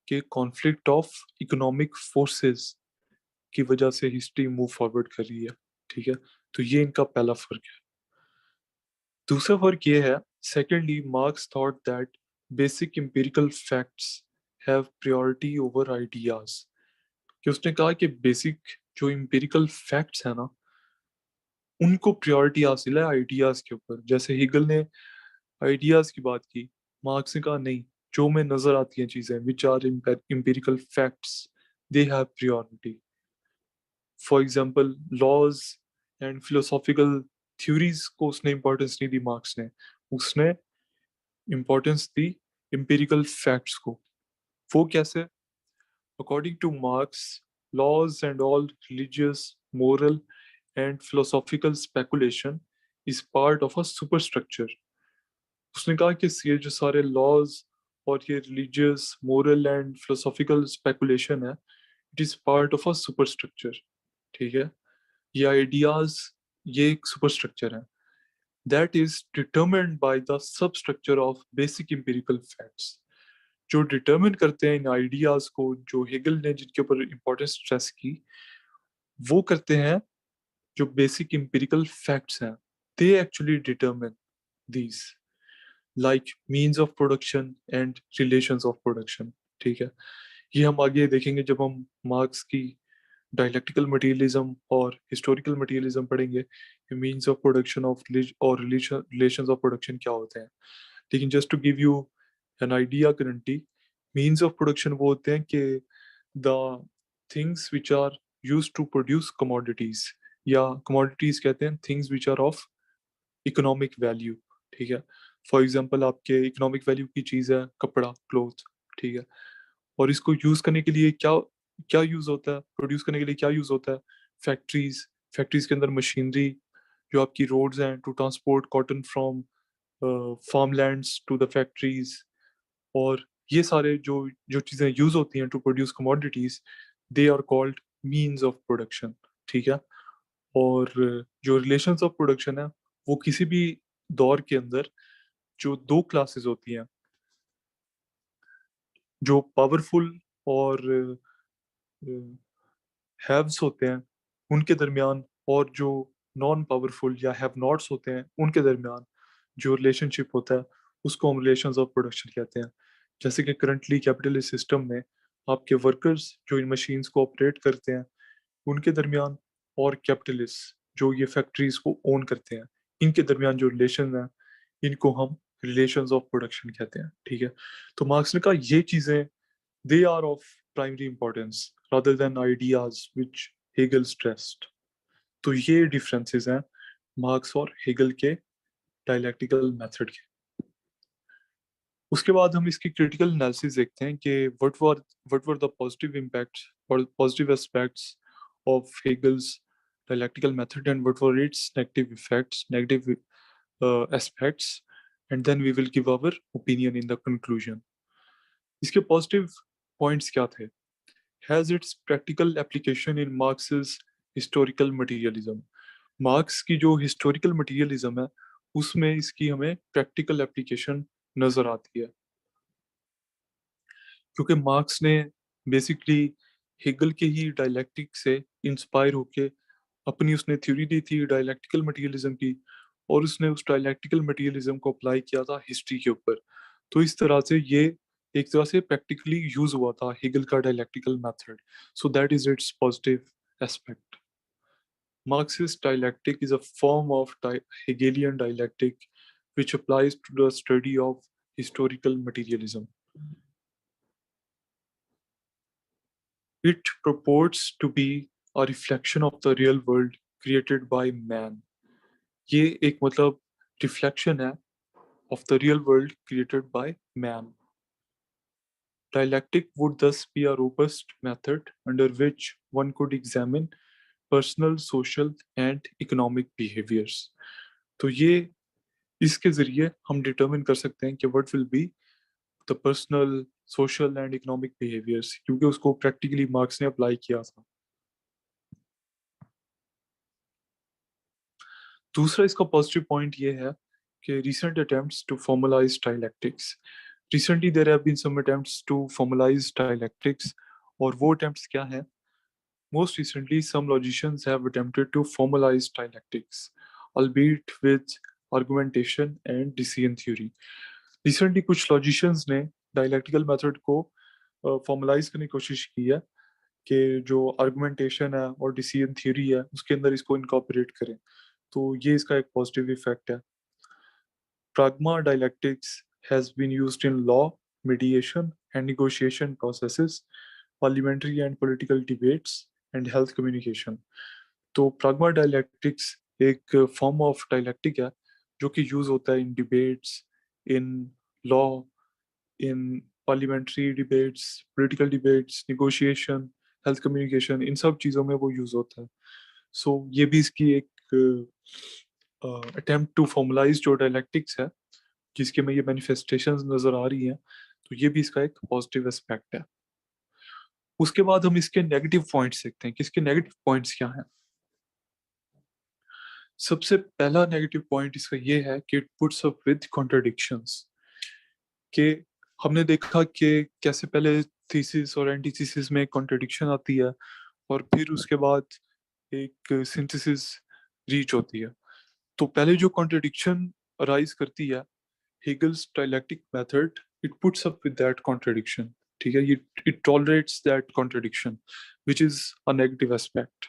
कि कॉन्फ्लिक्ट ऑफ इकोनॉमिक फोर्सेस की वजह से हिस्ट्री मूव फॉरवर्ड कर रही है, ठीक है. तो ये इनका पहला फर्क है. दूसरा फर्क ये है, secondly, marks thought that basic empirical facts have priority over ideas. कि उसने कहा कि बेसिक जो एम्पिरिकल फैक्ट्स है ना, उनको प्रायोरिटी हासिल है आइडियाज के ऊपर. जैसे हिगल ने आइडियाज की बात की, मार्क्स ने कहा नहीं, जो में नजर आती हैं चीजें which are empirical facts, they have priority. For example, laws and philosophical theories को उसने इंपॉर्टेंस नहीं दी. मार्क्स ने उसने इंपॉर्टेंस दी एम्पिरिकल फैक्ट्स को. वो कैसे? According two marks, laws and all religious, moral, and philosophical speculation is part of a superstructure. उसने कहा कि ये जो सारे लॉज और ये religious, moral and philosophical speculation है, it is part of a superstructure, ठीक है. ये आइडियाज, ये एक सुपरस्ट्रक्चर है that is determined by the substructure of basic empirical facts. जो डिटरमिन करते हैं इन आइडियाज को, जो हेगल ने जिनके ऊपर इंपॉर्टेंस स्ट्रेस की, वो करते हैं जो बेसिक एम्पिरिकल फैक्ट्स हैं. They actually determine these, like means of production and relations of production, ठीक है. ये हम आगे देखेंगे जब हम मार्क्स की डायलेक्टिकल मटेरियलिज्म और हिस्टोरिकल मटेरियलिज्म पढ़ेंगे कि मीन्स ऑफ प्रोडक्शन ऑफ और रिलेशंस ऑफ प्रोडक्शन क्या होते हैं. लेकिन just to give you an idea currently, means of production वो होते हैं कि the things which are used to produce commodities, या कमोडिटीज कहते हैं things which are of economic value, ठीक है. फॉर एग्जांपल, आपके इकोनॉमिक वैल्यू की चीज है कपड़ा, क्लोथ, ठीक है. और इसको यूज करने के लिए क्या क्या यूज होता है, प्रोड्यूस करने के लिए क्या यूज होता है? फैक्ट्रीज. फैक्ट्रीज के अंदर मशीनरी, जो आपकी रोड्स हैं to transport cotton from farmlands to the factories. और ये सारे जो जो चीजें यूज होती हैं to produce commodities, they are called means of production, ठीक है. और जो रिलेशंस ऑफ प्रोडक्शन है, वो किसी भी दौर के अंदर जो दो क्लासेस होती हैं, जो पावरफुल और हैव्स होते हैं उनके दरमियान, और जो नॉन पावरफुल या हैव नॉट्स होते हैं उनके दरमियान जो रिलेशनशिप होता है, उसको हम रिलेशंस ऑफ प्रोडक्शन कहते हैं. जैसे कि करंटली कैपिटलिस्ट सिस्टम में आपके वर्कर्स जो इन मशीन्स को ऑपरेट करते हैं उनके दरमियान, और कैपिटलिस्ट जो ये फैक्ट्रीज को ओन करते हैं, इनके दरमियान जो रिलेशन है, इनको हम रिलेशंस ऑफ प्रोडक्शन कहते हैं, ठीक है. तो मार्क्स ने कहा ये चीजें, they are of primary importance rather than ideas which Hegel stressed. तो ये डिफरेंसेस हैं मार्क्स और हेगल के डायलैक्टिकल मेथड के. उसके बाद हम इसकी क्रिटिकल एनालिसिस देखते हैं कि what were the positive impacts और positive aspects of Hegel's dialectical method and what were its negative effects, negative aspects, and then we will give our opinion in the conclusion. इसके पॉजिटिव पॉइंट्स क्या थे? Has its practical application in Marx's historical materialism. Marks की जो हिस्टोरिकल मटेरियलिज्म है उसमें इसकी हमें प्रैक्टिकल एप्लीकेशन नजर आती है, क्योंकि मार्क्स ने बेसिकली हेगल के ही डायलैक्टिक से इंस्पायर होके अपनी उसने थ्योरी दी थी डायलैक्टिकल मटेरियलिज्म की, और उसने उस डायलैक्टिकल मटेरियलिज्म को अप्लाई किया था हिस्ट्री के ऊपर। तो इस तरह से ये एक तरह से प्रैक्टिकली यूज हुआ था हेगल का dialectical method, so that is it's positive aspect. Marxist dialectic is a form of Hegelian dialectic which applies to the study of historical materialism. It purports to be a reflection of the real world created by man. ये एक मतलब reflection है of the real world created by man. Dialectic would thus be a robust method under which one could examine personal, social and economic behaviors. तो ये इसके जरिए हम डिटरमिन कर सकते हैं कि what will be the personal, social and economic behaviours, क्योंकि उसको प्रैक्टिकली मार्क्स ने अप्लाई किया था। दूसरा इसका पॉजिटिव पॉइंट ये है कि recent attempts to formalize dialectics. Recently there have been some attempts to formalize dialectics, और वो attempts क्या हैं? Most recently some logicians have attempted to formalize dialectics, albeit with argumentation and decision theory. Recently कुछ logicians ने dialectical method को formalize करने की कोशिश की है कि जो argumentation है और decision theory है उसके अंदर इसको incorporate करें। तो ये इसका एक पॉजिटिव इफेक्ट है। Pragma dialectics has been used in law, mediation and negotiation processes, parliamentary and political debates and health communication. तो pragma dialectics एक फॉर्म ऑफ डायलैक्टिक है जो कि यूज होता है in debates, in law, in parliamentary debates, political debates, negotiation, health communication, इन सब चीज़ों में वो यूज होता है। सो ये भी इसकी एक अटेम्प्ट टू फॉर्मलाइज जो डायलैक्टिक्स है जिसके में ये मैनिफेस्टेशंस नजर आ रही हैं, तो ये भी इसका एक पॉजिटिव एस्पेक्ट है। उसके बाद हम इसके नेगेटिव पॉइंट्स देखते हैं कि इसके नेगेटिव पॉइंट्स क्या हैं। सबसे पहला नेगेटिव पॉइंट इसका ये है कि it puts up with contradictions, कि हमने देखा कि कैसे पहले थीसिस और एंटीथीसिस में कॉन्ट्रडिक्शन आती है और फिर उसके बाद एक सिंथेसिस रीच होती है। तो पहले जो कॉन्ट्रडिक्शन अराइज करती है, Hegel's dialectic method, it puts up with that contradiction. ठीक है, it tolerates that contradiction, which is a negative aspect.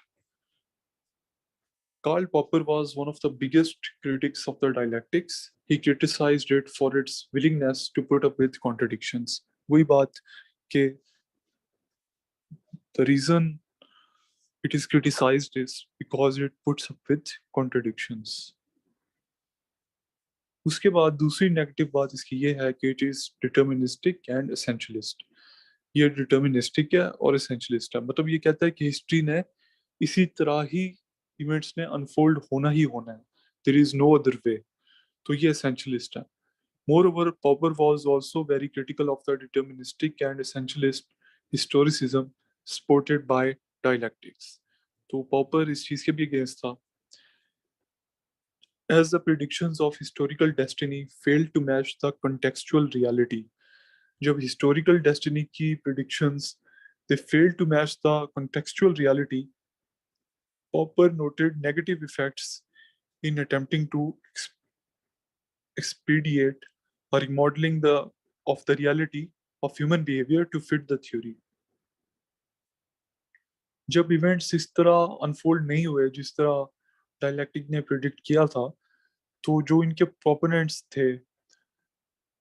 Karl Popper was one of the biggest critics of the dialectics. He criticized it for its willingness to put up with contradictions. वही बात कि the reason it is criticized is because it puts up with contradictions. उसके बाद दूसरी नेगेटिव बात इसकी ये है कि इट इज डिटर्मिनिस्टिक एंड एसेंशियलिस्ट। ये डिटर्मिनिस्टिक है और एसेंशियलिस्ट है, मतलब ये कहता है कि हिस्ट्री ने इसी तरह ही इवेंट्स ने अनफोल्ड होना ही होना है, there is no other way. तो ये एसेंशियलिस्ट है। Moreover Popper was also very critical of the deterministic and essentialist historicism supported by dialectics. तो पॉपर इस चीज के भी अगेंस्ट था। As the predictions of historical destiny failed to match the contextual reality. जब historical destiny की predictions they failed to match the contextual reality, Popper noted negative effects in attempting to expedite or remodeling of the reality of human behavior to fit the theory. जब इवेंट्स इस तरह अनफोल्ड नहीं हुए जिस तरह डायलैक्टिक ने प्रिडिक्ट किया था, तो जो इनके प्रोपोनेंट्स थे,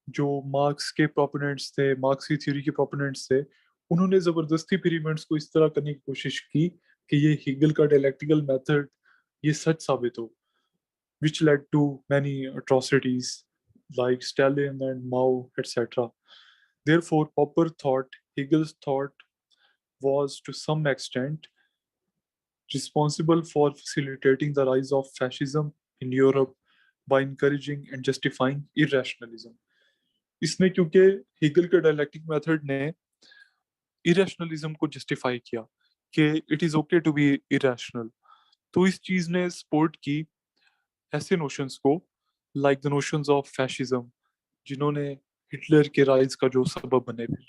जो मार्क्स के प्रोपोनेंट्स थे, मार्क्स की थ्योरी के प्रोपोनेंट्स थे, उन्होंने जबरदस्ती फिर इवेंट्स को इस तरह करने की कोशिश की कि ये हीगल का डायलैक्टिकल मेथड ये सच साबित हो, which led to many atrocities like Stalin and Mao, etc. Therefore, Popper thought Hegel's thought was to some extent responsible for facilitating the rise of fascism in Europe by encouraging and justifying irrationalism. इसने क्योंकि हेगल के डायलेक्टिक मेथड ने इरेशनलिज्म को जस्टिफाई किया कि it is okay to be irrational, तो इस चीज ने सपोर्ट की ऐसे नोशंस को like the notions of fascism जिन्होंने हिटलर के राइज का जो सबब बने फिर।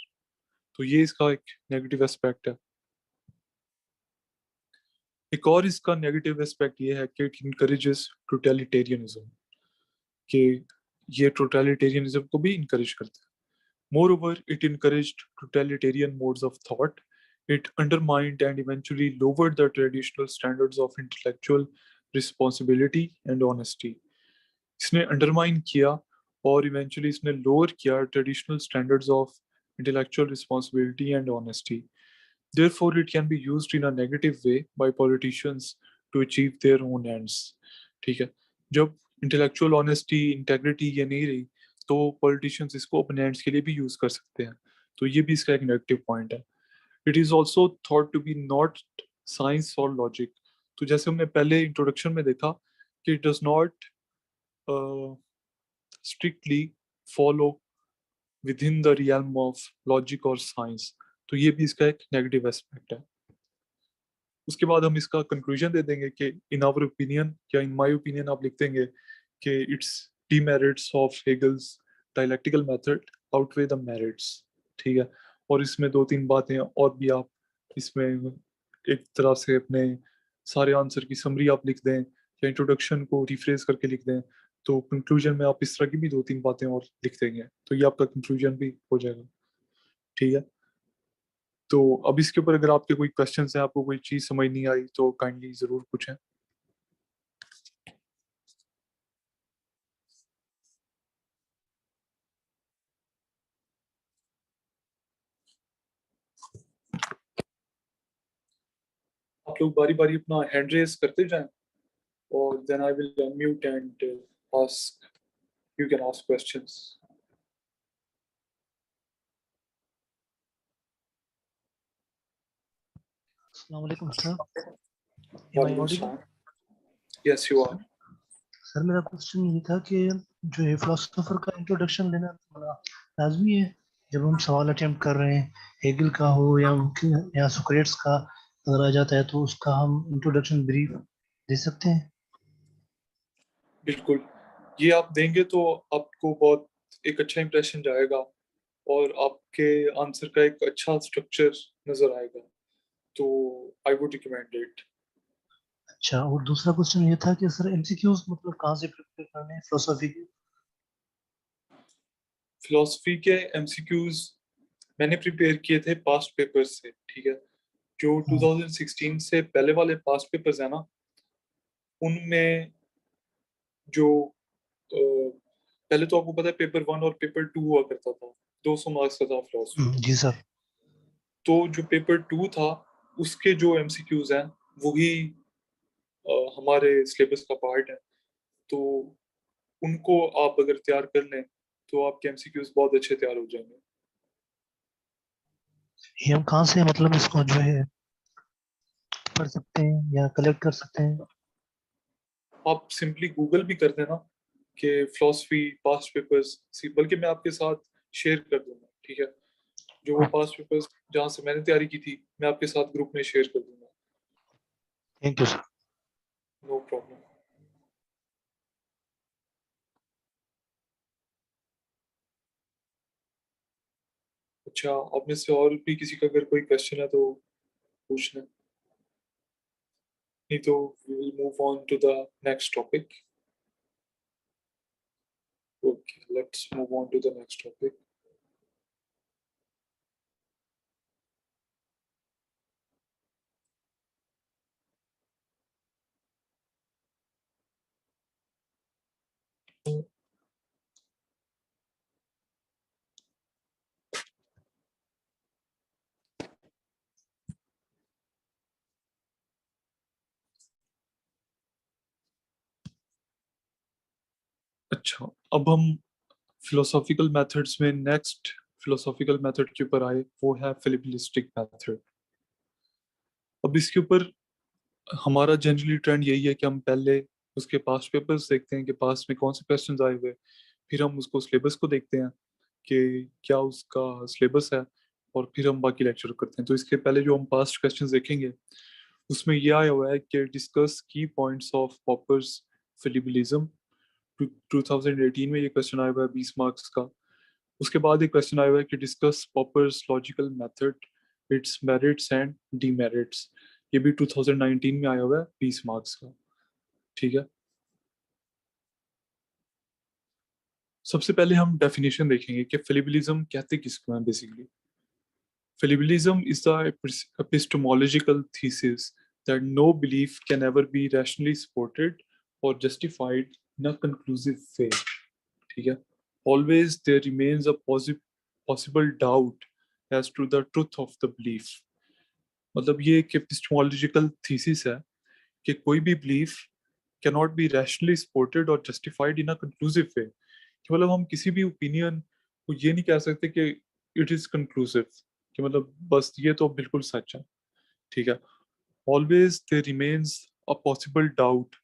तो ये इसका एक नेगेटिव एस्पेक्ट है। एक और इसका नेगेटिव एस्पेक्ट ये है कि इट इनकरेजेस टोटलिटेरियनिज्म, कि ये टोटलिटेरियनिज्म को भी इनकरेज करता है। Moreover, it encouraged totalitarian modes of thought. It undermined and eventually lowered the traditional standards of intellectual responsibility and honesty. इसने undermine किया और eventually इसने lower किया traditional standards of intellectual responsibility and honesty. Therefore, it can be used in a negative way by politicians to achieve their own ends. ठीक है, जब intellectual honesty, integrity ये नहीं रही तो पॉलिटिशियंस इसको अपने एंड्स के लिए भी यूज कर सकते हैं। तो ये भी इसका एक नेगेटिव पॉइंट है। It is also thought to be not science और लॉजिक। तो जैसे हमने पहले इंट्रोडक्शन में देखा कि it does not strictly follow within the realm of logic और साइंस। तो ये भी इसका एक नेगेटिव एस्पेक्ट है। उसके बाद हम इसका कंक्लूजन दे देंगे कि इन आवर ओपिनियन या इन माय ओपिनियन आप लिख देंगे कि it's demerits of Hegel's dialectical method outweigh the merits। ठीक है, और इसमें दो तीन बातें और भी आप इसमें एक तरह से अपने सारे आंसर की समरी आप लिख दें या इंट्रोडक्शन को रिफ्रेज करके लिख दें, तो कंक्लूजन में आप इस तरह की भी दो तीन बातें और लिख देंगे तो ये आपका कंक्लूजन भी हो जाएगा। ठीक है, तो अब इसके ऊपर अगर आपके कोई क्वेश्चंस हैं, आपको कोई चीज समझ नहीं आई तो काइंडली जरूर पूछें। आप लोग बारी बारी अपना हैंड रेज करते जाएं और then I will unmute and ask, you can ask questions। अस्सलाम वालेकुम सर। Am I वालेकुम audible? सलाम। Yes, you are। सर मेरा क्वेश्चन ये था कि जो है फिलोसोफर का इंट्रोडक्शन लेना बड़ा लाजमी है जब हम सवाल अटेम्प्ट कर रहे हैं, हेगल का हो या सोक्रेट्स का अगर आ जाता है तो उसका हम इंट्रोडक्शन ब्रीफ दे सकते हैं। बिल्कुल, ये आप देंगे तो आपको बहुत एक अच्छा इंप्रेशन जाएगा और आपके आंसर का एक अच्छा स्ट्रक्चर नजर आएगा, तो आई वुड रिकमेंड इट। अच्छा, और दूसरा क्वेश्चन ये था कि सर एमसीक्यूज मतलब कहाँ से प्रिपेयर करने हैं फिलोसफी के? फिलोसफी के एमसीक्यूज मैंने प्रिपेयर किए थे पास्ट पेपर्स से। ठीक है, जो 2016 से पहले वाले पास्ट पेपर्स है ना, उनमें जो पहले तो आपको पता है पेपर 1 और पेपर 2 हुआ करता था, 200 मार्क्स का था फिलोसफी। जी सर। तो जो पेपर 2 था उसके जो एमसीक्यूज हैं वही हमारे सिलेबस का पार्ट है, तो उनको आप अगर तैयार कर लें तो आपके एमसीक्यूज बहुत अच्छे तैयार हो जाएंगे। ये हम कहाँ से मतलब इसको जो है पढ़ सकते हैं या कलेक्ट कर सकते हैं? आप सिंपली गूगल भी कर देना कि फिलोसफी पास्ट पेपर्स, बल्कि मैं आपके साथ शेयर कर दूंगा। ठीक है, जो वो पास्ट पेपर्स जहाँ से मैंने तैयारी की थी मैं आपके साथ ग्रुप में शेयर कर दूंगा। Thank you sir. No problem. अच्छा, आप में से और भी किसी का अगर कोई क्वेश्चन है तो पूछना, नहीं तो we will move on to the next topic। Okay, let's move on to the next topic। अच्छा, अब हम फिलोसॉफिकल मेथड्स में नेक्स्ट फिलोसॉफिकल मेथड के ऊपर आए, वो है फिलिपिलिस्टिक मेथड। अब इसके ऊपर हमारा जनरली ट्रेंड यही है कि हम पहले उसके पास्ट पेपर्स देखते हैं कि पास्ट में कौन से क्वेश्चंस आए हुए, फिर हम उसको सिलेबस को देखते हैं कि क्या उसका सिलेबस है, और फिर हम बाकी लेक्चर करते हैं। तो इसके पहले जो हम पास्ट क्वेश्चंस देखेंगे उसमें ये आया हुआ है कि डिस्कस की पॉइंट्स ऑफ पॉपर्स फिलिपिलिज्म। 2018 में ये क्वेश्चन आया हुआ है 20 मार्क्स का। उसके बाद एक क्वेश्चन आया हुआ है कि discuss poppers logical method, it's merits and demerits. ये भी 2019 में आया हुआ है 20 मार्क्स का। ठीक है, सबसे पहले हम डेफिनेशन देखेंगे कि फिलिपिलिज्म कहते किसको है। Basically Fallibilism is the epistemological thesis that no belief can ever be rationally supported or justified in a conclusive way. ठीक है, always there remains a possible doubt as to the truth of the belief. मतलब ये एक epistemological thesis है कि कोई भी belief cannot be rationally supported or justified in a conclusive way। कि मतलब हम किसी भी ओपिनियन को ये नहीं कह सकते कि इट इज कंक्लूसिव, कि मतलब बस ये तो बिल्कुल सच है। ठीक है, always there remains a possible doubt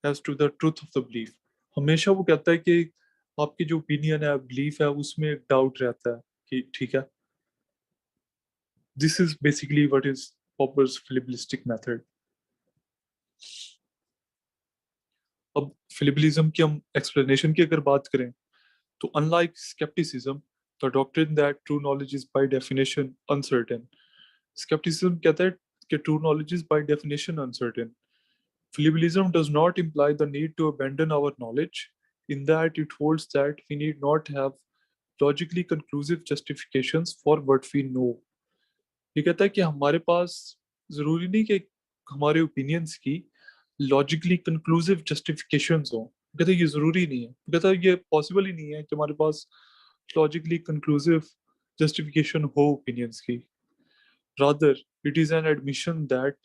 as to the truth of the belief. हमेशा वो कहता है कि आपकी जो ओपिनियन है, बिलीफ है, उसमें एक डाउट रहता है कि ठीक है। This is basically what is Popper's फिलिपिलिस्टिक method. अब फिलिपिलिज्म की हम एक्सप्लेनेशन की अगर बात करें तो unlike skepticism, the doctrine that true knowledge is by definition uncertain. Skepticism कहता है कि true knowledge is by definition uncertain. Philippilism does not imply the need to abandon our knowledge, in that it holds that we need not have logically conclusive justifications for what we know. ये कहता है कि हमारे पास जरूरी नहीं कि हमारे ओपिनियंस की लॉजिकली कंक्लूसिव जस्टिफिकेशंस हो। कहता है ये जरूरी नहीं है, कहता है ये पॉसिबल ही नहीं है कि हमारे पास logically conclusive justification हो opinions की। Rather, it is an admission that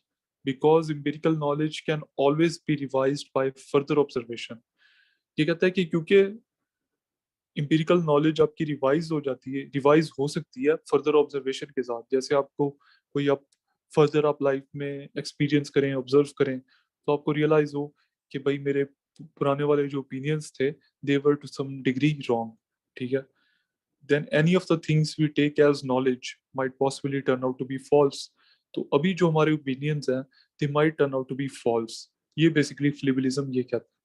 because empirical knowledge can always be revised by further observation। ये कहता है कि क्योंकि empirical knowledge आपकी रिवाइज हो जाती है, रिवाइज हो सकती है फर्दर ऑब्जर्वेशन के साथ। जैसे आपको कोई आप फर्दर आप लाइफ में एक्सपीरियंस करें, ऑब्जर्व करें, तो आपको रियलाइज हो कि भाई मेरे पुराने वाले जो ओपिनियंस थे दे वर टू सम डिग्री रॉन्ग। ठीक है, then any of the things we take as knowledge might possibly turn out to be false। तो अभी जो हमारे opinions हैं they might turn out to be false। ये basically फिलिपिलिज्म ये कहता है।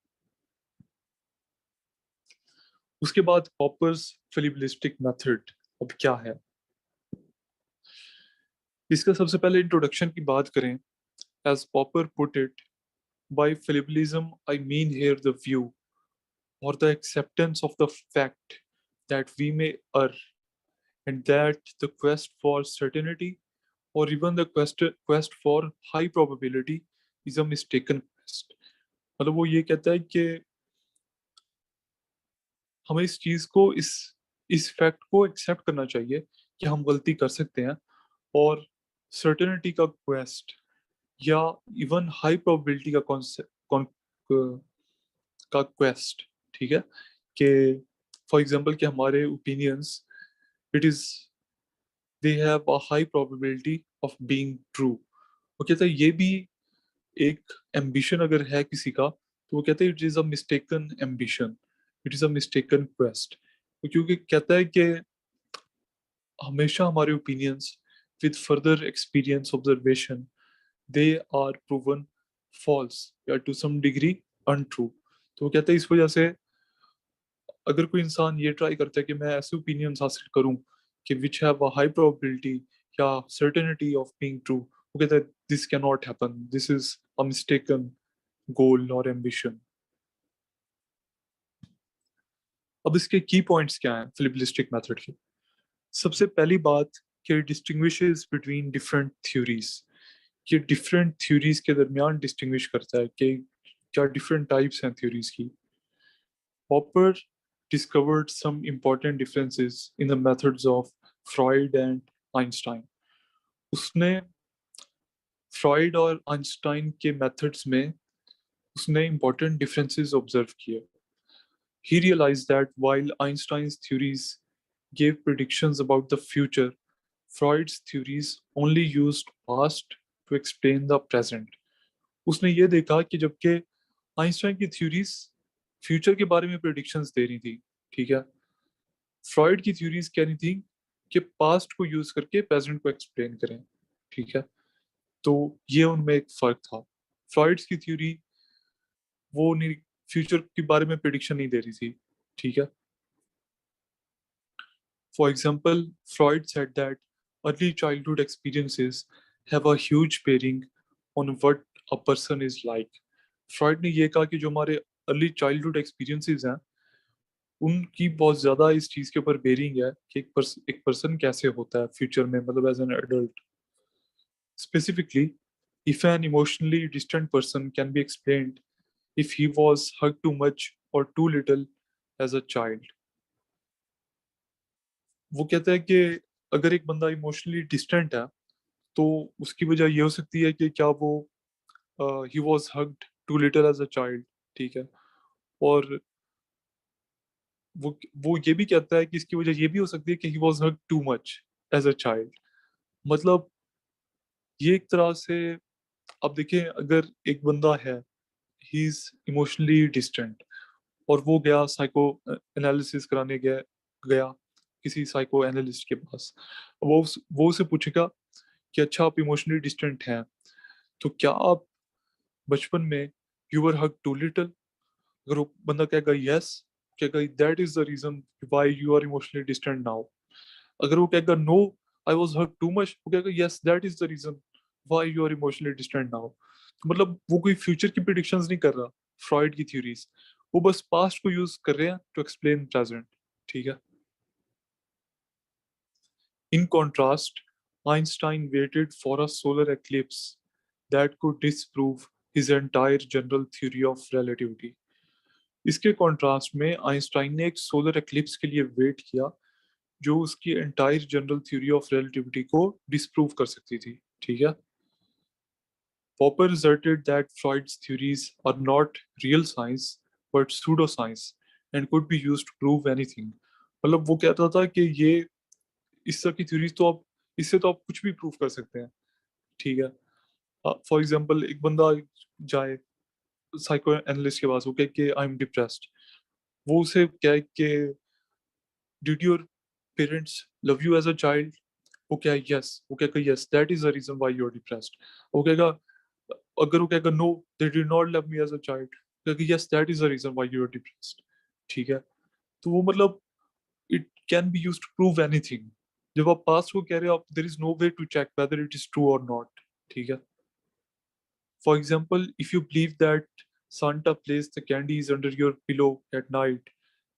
उसके बाद पॉपर्स फिलिपिलिस्टिक मेथड अब क्या है। इसका सबसे पहले इंट्रोडक्शन की बात करें, as Popper put it, by Philippilism I mean here the view or the acceptance of the fact that we may err, and that the quest for certainty or even the quest for high probability is a mistaken quest। मतलब वो ये कहता है कि हमें इस चीज को इस फैक्ट को एक्सेप्ट करना चाहिए कि हम गलती कर सकते हैं, और सर्टेनिटी का क्वेस्ट या इवन हाई प्रोबेबिलिटी का का क्वेस्ट। ठीक है, कि फॉर एग्जांपल कि हमारे opinions it is they have a high probability of being true. वो कहता है ये भी एक एम्बिशन अगर है किसी का, तो वो कहते हैं it is a mistaken ambition, it is a mistaken quest. क्योंकि कहता है कि हमेशा हमारे opinions with further experience observation they are proven false या टू सम डिग्री अनट्रू। तो वो कहते हैं इस वजह से अगर कोई इंसान ये ट्राई करता है कि मैं ऐसे ओपिनियंस हासिल करूं कि which have a high probability या सर्टेनिटी ऑफ बीइंग ट्रू, वो कहता है this can not happen, this is a mistaken goal और एम्बिशन। अब इसके की पॉइंट्स क्या हैं फिलिपिलिस्टिक मेथड के। सबसे पहली बात कि डिस्टिंग्विशेस बिटवीन डिफरेंट थ्योरीज। ये डिफरेंट थ्योरीज के दरमियान डिस्टिंग्विश करता है कि क्या डिफरेंट टाइप्स हैं थ्योरीज की। Popper discovered some important differences in the methods of Freud and Einstein। उसने फ्रॉइड और आइंस्टाइन के मेथड्स में उसने important differences ऑब्जर्व किए। He realized that while Einstein's theories gave predictions about the future, Freud's theories only used past to explain the present. उसने ये देखा कि जबकि आइंस्टाइन की थ्योरीज फ्यूचर के बारे में प्रेडिक्शंस दे रही थी, ठीक है, फ्रॉइड की थ्योरीज कह रही थी कि पास्ट को यूज करके प्रेजेंट को एक्सप्लेन करें, ठीक है। तो ये उनमें एक फर्क था। फ्रॉइड्स की थ्योरी वो नहीं, फ्यूचर के बारे में प्रेडिक्शन नहीं दे रही थी, ठीक है। For example, Freud said that early childhood experiences have a huge bearing on what a person is like. Freud ने ये कहा कि जो हमारे अर्ली चाइल्डहुड एक्सपीरियंसेस हैं उनकी बहुत ज्यादा इस चीज के ऊपर बेरिंग है कि एक पर्सन कैसे होता है फ्यूचर में, मतलब as an adult. Specifically, if an emotionally distant person can be explained if he was hugged too much or too little as a child. वो कहता है कि अगर एक बंदा इमोशनली डिस्टेंट है तो उसकी वजह ये हो सकती है कि क्या वो he was hugged too little as a child, ठीक है। और वो ये भी कहता है कि इसकी वजह ये भी हो सकती है कि he was hugged too much as a child. मतलब ये एक तरह से, अब देखिए, अगर एक बंदा है, ही इज इमोशनली डिस्टेंट और वो गया साइको एनालिसिस कराने गया गया किसी साइको एनालिस्ट के पास, वो उसे पूछेगा कि अच्छा आप इमोशनली डिस्टेंट हैं तो क्या आप बचपन में you were hug too little. अगर वो बंदा कहेगा यस, कहेगा that is the reason why you are emotionally distant now. अगर वो कहेगा no, I was hug too much, वो कहेगा yes that is the reason why you are emotionally distant now. तो मतलब वो कोई फ्यूचर की प्रेडिक्शंस नहीं कर रहा, फ्रॉइड की थ्योरीज, वो बस पास्ट को यूज कर रहे हैं टू एक्सप्लेन प्रेजेंट, ठीक है। In contrast, Einstein waited for a solar eclipse that could disprove his entire general theory of relativity. इसके कॉन्ट्रास्ट में आइंस्टाइन ने एक सोलर एक्लिप्स के लिए वेट किया जो उसकी entire general theory of relativity को डिस्प्रूव कर सकती थी, ठीक है। Popper asserted that Freud's theories are not real science but pseudoscience and could be used to prove anything. मतलब वो कहता था कि ये इस तरह की थ्योरीज तो आप इससे तो आप कुछ भी प्रूव कर सकते हैं, ठीक है। फॉर एग्जांपल, एक बंदा जाए साइको एनालिस्ट के पास, वो कहे कि आई एम डिप्रेस्ड, वो उसे कहे कि did your parents love you as a child, वो क्या यस, वो कहेगा yes that is the reason why you are depressed. वो कहेगा, अगर वो कहेगा no they did not love me as a child, कहेगा yes that is the reason why you are depressed, ठीक है। तो वो मतलब it can be used to prove anything. जब आप पास्ट को कह रहे हो, आप there is no way to check whether it is true और नॉट, ठीक है। For example, if you believe that Santa placed the candies under your pillow at night,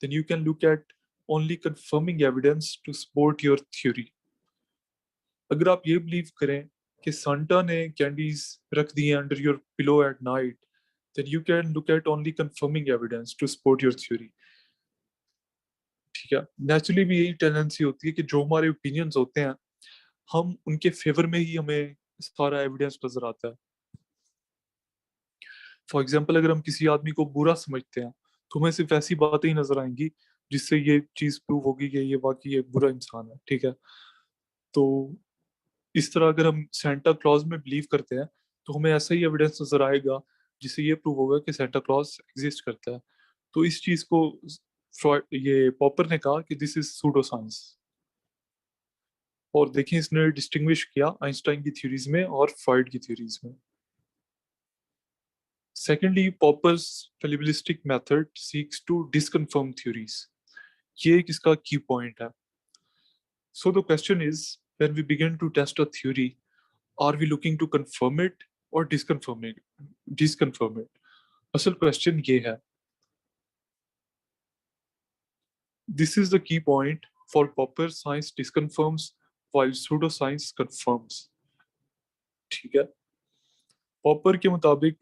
then you can look at only confirming evidence to support your theory. अगर आप ये बिलीव करें कि सांता ने कैंडीज रख दी हैं under your pillow at night, then you can look at only confirming evidence to support your theory, ठीक है। नेचुरली भी यही टेंडेंसी होती है कि जो हमारे ओपिनियंस होते हैं हम उनके फेवर में ही हमें सारा एविडेंस नजर आता है। फॉर एग्जाम्पल, अगर हम किसी आदमी को बुरा समझते हैं तो हमें सिर्फ ऐसी बातें ही नजर आएंगी जिससे ये चीज प्रूव होगी कि ये वाकई एक बुरा इंसान है, ठीक है। तो इस तरह अगर हम सेंटा क्लॉज में बिलीव करते हैं तो हमें ऐसा ही एविडेंस नजर आएगा जिससे ये प्रूव होगा कि सेंटा क्लॉज एग्जिस्ट करता है। तो इस चीज को ये पॉपर ने कहा कि दिस इज सूडो साइंस। और देखिए इसने डिस्टिंग्विश किया आइंस्टाइन की थ्योरीज में और फ्रॉइड की थ्योरीज में। Secondly, Popper's relativistic method seeks to disconfirm theories. ये एक इसका की पॉइंट है। So the question is, when we begin to test a theory, are we looking to confirm it or disconfirm it? Disconfirm it. असल क्वेश्चन ये है। This is the key point for Popper. Science disconfirms while pseudoscience confirms. ठीक है। पॉपर के मुताबिक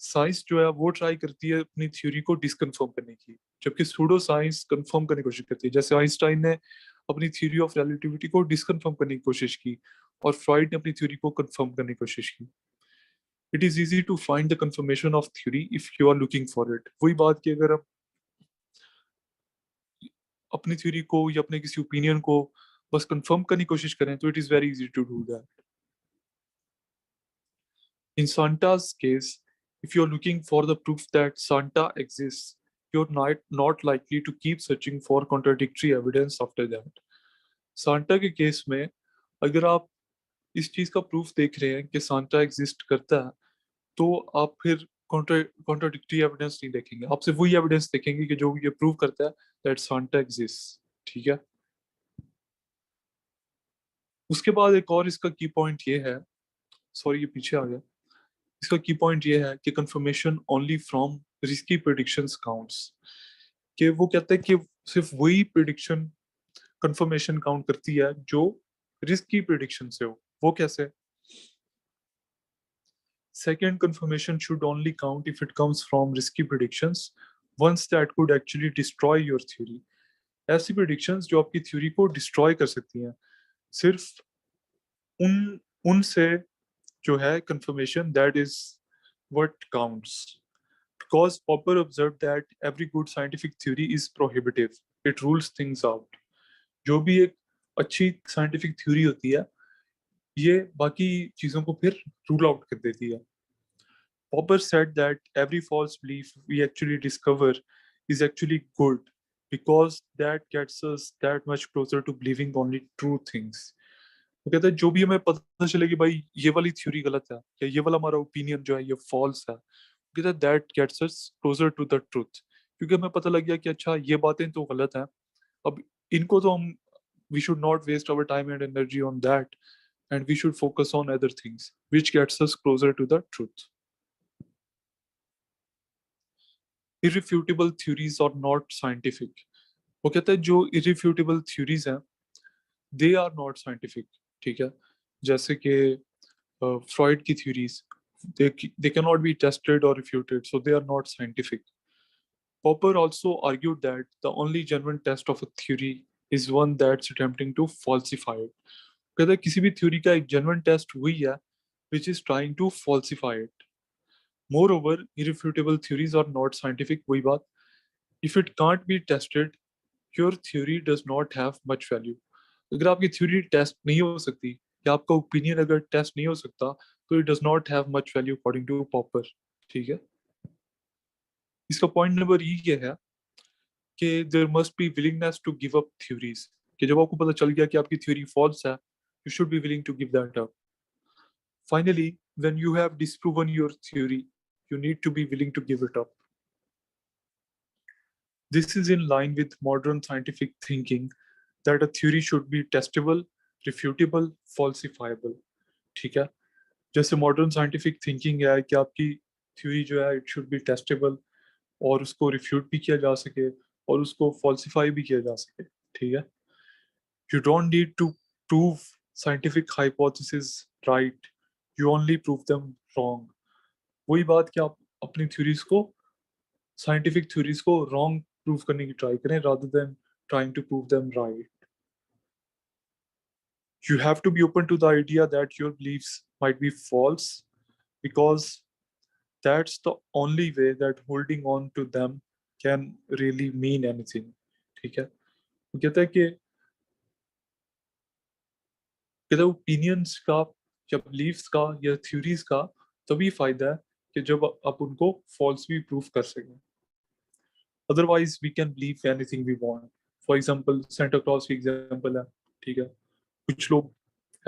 साइंस जो है वो ट्राई करती है अपनी थ्योरी को डिसकन्फर्म करने की, जबकि सूडो साइंस कंफर्म करने की कोशिश करती है। जैसे आइंस्टाइन ने अपनी थ्योरी ऑफ रिलेटिविटी को डिसकन्फर्म करने की कोशिश की और फ्रॉइड ने अपनी थ्योरी को कंफर्म करने की कोशिश की। It is easy to find the confirmation of theory if you are looking for it. वही बात कि अगर आप अपनी थ्योरी को या अपने किसी ओपिनियन को बस कंफर्म करने की कोशिश करें तो it is very easy to do that. In Santa's case, if you're looking for the proof that Santa exists, you're not likely to keep searching for contradictory evidence after that. Santa के केस में अगर आप इस चीज का प्रूफ देख रहे हैं कि सांता एग्जिस्ट करता है, तो आप फिर कॉन्ट्राडिक्टरी एविडेंस नहीं देखेंगे, आप सिर्फ वही एविडेंस देखेंगे कि जो ये प्रूव करता है दैट सांता एग्जिस्ट. ठीक है. उसके बाद एक और इसका की पॉइंट ये है, सॉरी ये पीछे आ गया, इसका की पॉइंट ये है कि confirmation only from risky predictions counts. कि वो कहते हैं कि सिर्फ वही प्रेडिक्शन कंफर्मेशन काउंट करती है जो रिस्की प्रेडिक्शन से हो. वो कैसे? Second, confirmation should only count if it comes from risky predictions, ones that could actually destroy your theory. ऐसी predictions जो आपकी theory को destroy कर सकती हैं, सिर्फ उनसे जो है confirmation, that is what counts. Because Popper observed that every good scientific theory is prohibitive. It rules things out. जो भी एक अच्छी scientific theory होती है, ये बाकी चीजों को फिर rule out कर देती है. Popper said that every false belief we actually discover is actually good because that gets us that much closer to believing only true things. वो कहता है जो भी हमें पता चले कि भाई ये वाली थ्योरी गलत है या ये वाला हमारा ओपिनियन जो है ये फॉल्स है, कहता है that gets us closer to the truth. क्योंकि हमें पता लग गया कि अच्छा ये बातें तो गलत हैं, अब इनको तो हम we should not waste our time and energy on that, and we should focus on other things which gets us closer to the truth. Irrefutable theories are not scientific. वो कहता है जो irrefutable theories हैं they are not scientific. ठीक है. जैसे कि फ्रॉइड की theories, they cannot be tested or refuted, so they are not scientific. Popper also argued that the only genuine test of a theory is one that's attempting to falsify it. कहता है किसी भी theory का एक genuine test वही है which is trying to falsify it. Moreover, irrefutable theories are not scientific. वही बात, if it can't be tested, your theory does not have much value. अगर आपकी थ्योरी टेस्ट नहीं हो सकती या आपका ओपिनियन अगर टेस्ट नहीं हो सकता तो it does not have much value according to Popper. ठीक है. इसका पॉइंट नंबर ये है कि there must be willingness to give up theories. कि जब आपको पता चल गया कि आपकी थ्योरी फॉल्स है, you should be willing to give that up. Finally, when you have disproven your theory, you need to be willing to give it up. This is in line with modern scientific thinking that a theory should be testable, refutable, falsifiable. ठीक है. जैसे मॉडर्न साइंटिफिक थिंकिंग है कि आपकी थ्योरी जो है इट शुड बी टेस्टेबल और उसको रिफ्यूट भी किया जा सके और उसको फॉल्सिफाई भी किया जा सके. ठीक है. You don't need to prove scientific hypothesis right, you only prove them wrong. वही बात कि आप अपनी थ्योरीज को, साइंटिफिक थ्योरीज को रॉन्ग प्रूव करने की ट्राई करें rather than trying to prove them right. You have to be open to the idea that your beliefs might be false because that's the only way that holding on to them can really mean anything. ठीक है. वो कहता है ओपिनियंस का या बिलीफ्स का या थ्योरीज का तभी फायदा है कि जब आप उनको फॉल्स भी प्रूव कर सकें. Otherwise we can believe anything we want. For example Santa Claus की एग्जांपल है. ठीक है. कुछ लोग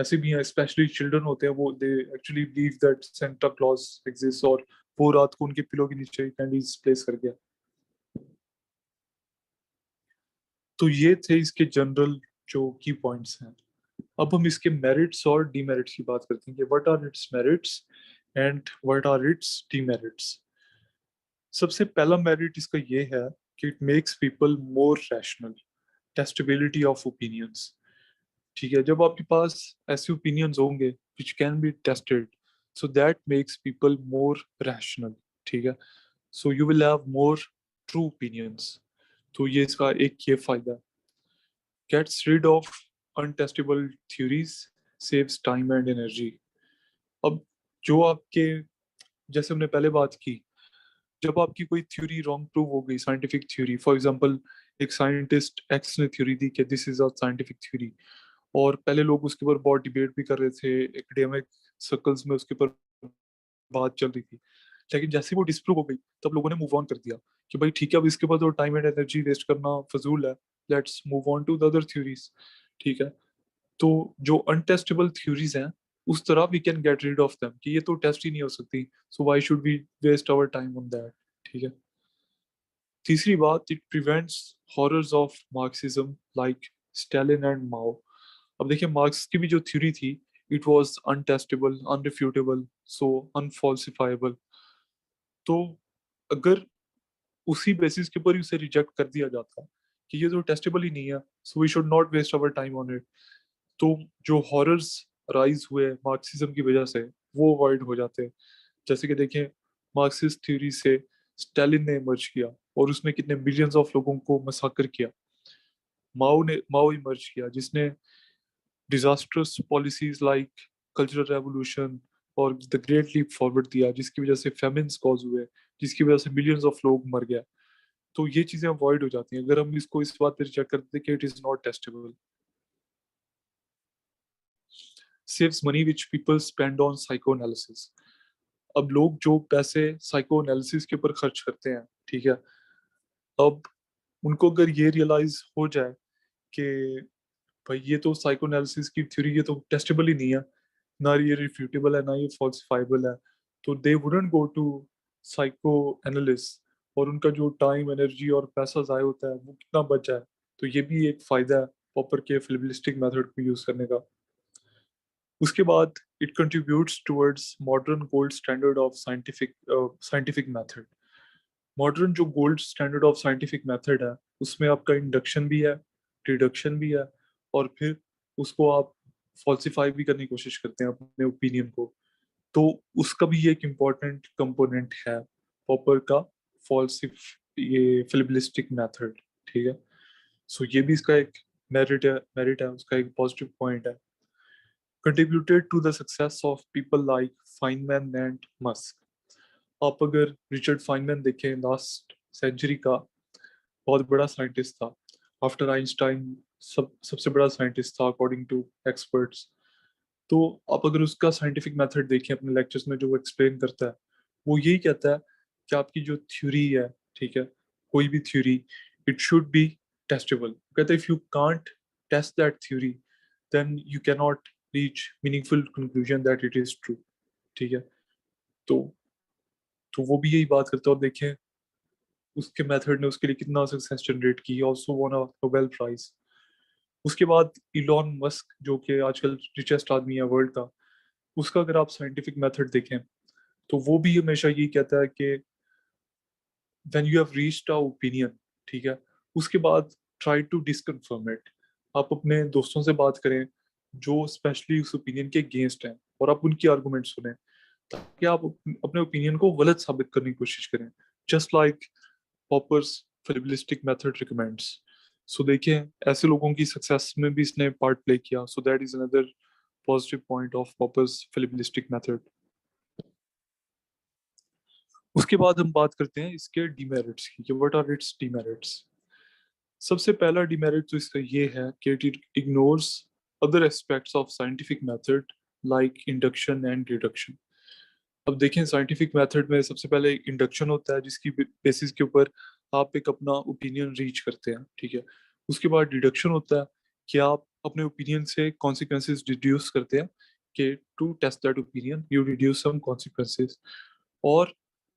ऐसे भी हैं, स्पेशली चिल्ड्रन होते हैं, वो they actually believe that Santa Claus exist और वो रात को उनके पिलो के नीचे कैंडीज प्लेस कर गया. तो ये थे इसके जनरल जो की पॉइंट्स हैं. अब हम इसके मेरिट्स और डीमेरिट्स की बात करते हैं कि what are its merits and what are its demerits. सबसे पहला मेरिट इसका ये है कि it makes people more rational. Testability of opinions. ठीक है. जब आपके पास ऐसे ओपिनियंस होंगे which can be tested, so that makes people more rational. ठीक है. So you will have more true opinions. तो ये इसका एक ये फायदा है. Gets rid of untestable theories, saves time and energy. अब जो आपके, जैसे हमने पहले बात की, जब आपकी कोई थ्योरी रॉन्ग प्रूव हो गई, साइंटिफिक थ्योरी, फॉर एग्जांपल एक साइंटिस्ट एक्स ने थ्योरी दी कि this is a scientific theory, और पहले लोग उसके ऊपर बहुत डिबेट भी कर रहे थे, एकेडमिक सर्कल्स में उसके ऊपर बात चल रही थी, लेकिन जैसे ही वो डिस्प्रूव हो गई तब लोगों ने मूव ऑन कर दिया कि भाई ठीक है, अब इसके ऊपर तो टाइम एंड एनर्जी वेस्ट करना फजूल है, let's move on to the other theories. ठीक है, तो जो अनटेस्टेबल थ्योरीज हैं उस तरह we can get rid of them कि ये तो टेस्ट ही नहीं हो सकती, so why should we waste our time on that. ठीक है, तीसरी बात, it prevents horrors of Marxism like Stalin and Mao. अब देखिए, मार्क्स की भी जो थ्योरी थी, इट वाज अनटेस्टेबल, अनरिफ्यूटेबल, सो अनफॉल्सिफाइबल। तो अगर उसी बेसिस के ऊपर ही उसे रिजेक्ट कर दिया जाता कि ये तो टेस्टेबल ही नहीं है, so we should not waste our time on it, तो जो हॉरर्स राइज हुए मार्क्सिज्म की वजह से वो अवॉइड हो जाते हैं। जैसे कि देखें, मार्क्सिस्ट थ्योरी से स्टालिन ने इमर्ज किया और उसने कितने बिलियंस ऑफ लोगों को मसाकर किया। माओ इमर्ज किया जिसने disasters policies like cultural revolution और द ग्रेट लीप फॉरवर्ड दिया, जिसकी वजह से फेमिन्स कॉज हुए, जिसकी वजह से मिलियंस ऑफ लोग मर गए। तो ये चीजें अवॉइड हो जाती हैं अगर हम इसको इस बात पे चेक करते हैं कि it is not testable. Saves money which people spend on psycho analysis. अब लोग जो पैसे साइको एनालिसिस के ऊपर खर्च करते हैं, ठीक है, अब उनको अगर ये रियलाइज हो जाए कि भाई ये तो साइको एनालिसिस की थ्योरी, ये तो टेस्टेबल ही नहीं है, ना ये रिफ्यूटेबल है ना ये फॉल्सिफाइबल है, तो they wouldn't go to psychoanalyst, और उनका जो टाइम एनर्जी और पैसा जाया होता है वो कितना बच जाए। तो ये भी एक फायदा है पॉपर के फिलिबलिस्टिक मेथड को यूज करने का। उसके बाद it contributes towards modern gold standard of scientific method. Modern जो gold standard of scientific method है उसमें आपका इंडक्शन भी है, डिडक्शन भी है, और फिर उसको आप फॉल्सिफाई भी करने की कोशिश करते हैं अपने ओपिनियन को। तो उसका भी एक इम्पॉर्टेंट कंपोनेंट है पॉपर का, फॉल्सिफ ये फिलिबलिस्टिक मेथड। ठीक है, सो ये भी इसका एक मेरिट है, उसका एक पॉजिटिव पॉइंट है। Contributed to the success of people like Feynman and Musk. आप अगर रिचर्ड फाइनमैन देखें, लास्ट सेंचुरी का बहुत बड़ा साइंटिस्ट था, आफ्टर आइंस्टाइन सबसे बड़ा साइंटिस्ट था अकॉर्डिंग टू एक्सपर्ट्स। तो आप अगर उसका साइंटिफिक मेथड देखें अपने लेक्चर्स में जो वो एक्सप्लेन करता है, वो यही कहता है कि आपकी जो थ्योरी है, ठीक है, कोई भी theory, it should be testable. कहता है if you can't test that theory then you can not reach meaningful conclusion that it is true. ठीक है, तो तो वो भी यही बात करता है, और देखें उसके मेथड ने उसके लिए कितना सक्सेस जनरेट की, also won a Nobel prize. उसके बाद इलॉन मस्क जो कि आजकल रिचेस्ट आदमी है वर्ल्ड का, उसका अगर आप साइंटिफिक मेथड देखें तो वो भी हमेशा यही कहता है कि when you have reached a opinion, ठीक है, उसके बाद ट्राई टू डिसकन्फर्म इट। आप अपने दोस्तों से बात करें जो स्पेशली उस ओपिनियन के अगेंस्ट हैं, और आप उनकी आर्गुमेंट सुने ताकि आप अपने ओपिनियन को गलत साबित करने की कोशिश करें, just like Popper's fallibilistic method recommends. So देखिए, ऐसे लोगों की सक्सेस में भी इसने पार्ट प्ले किया, so that is another positive point of Popper's fallibilistic method. उसके बाद हम बात करते हैं इसके डीमेरिट्स की, व्हाट आर इट्स डीमेरिट्स। सबसे पहला डीमेरिट तो इसका ये है कि it ignores other aspects of scientific method like induction and reduction. अब देखें, साइंटिफिक मेथड में सबसे पहले इंडक्शन होता है जिसकी बेसिस के ऊपर आप एक अपना ओपिनियन रीच करते हैं, ठीक है। उसके बाद डिडक्शन होता है कि आप अपने ओपिनियन से कॉन्सिक्वेंसेस डिड्यूस करते हैं, कि to test that opinion you deduce some consequences, और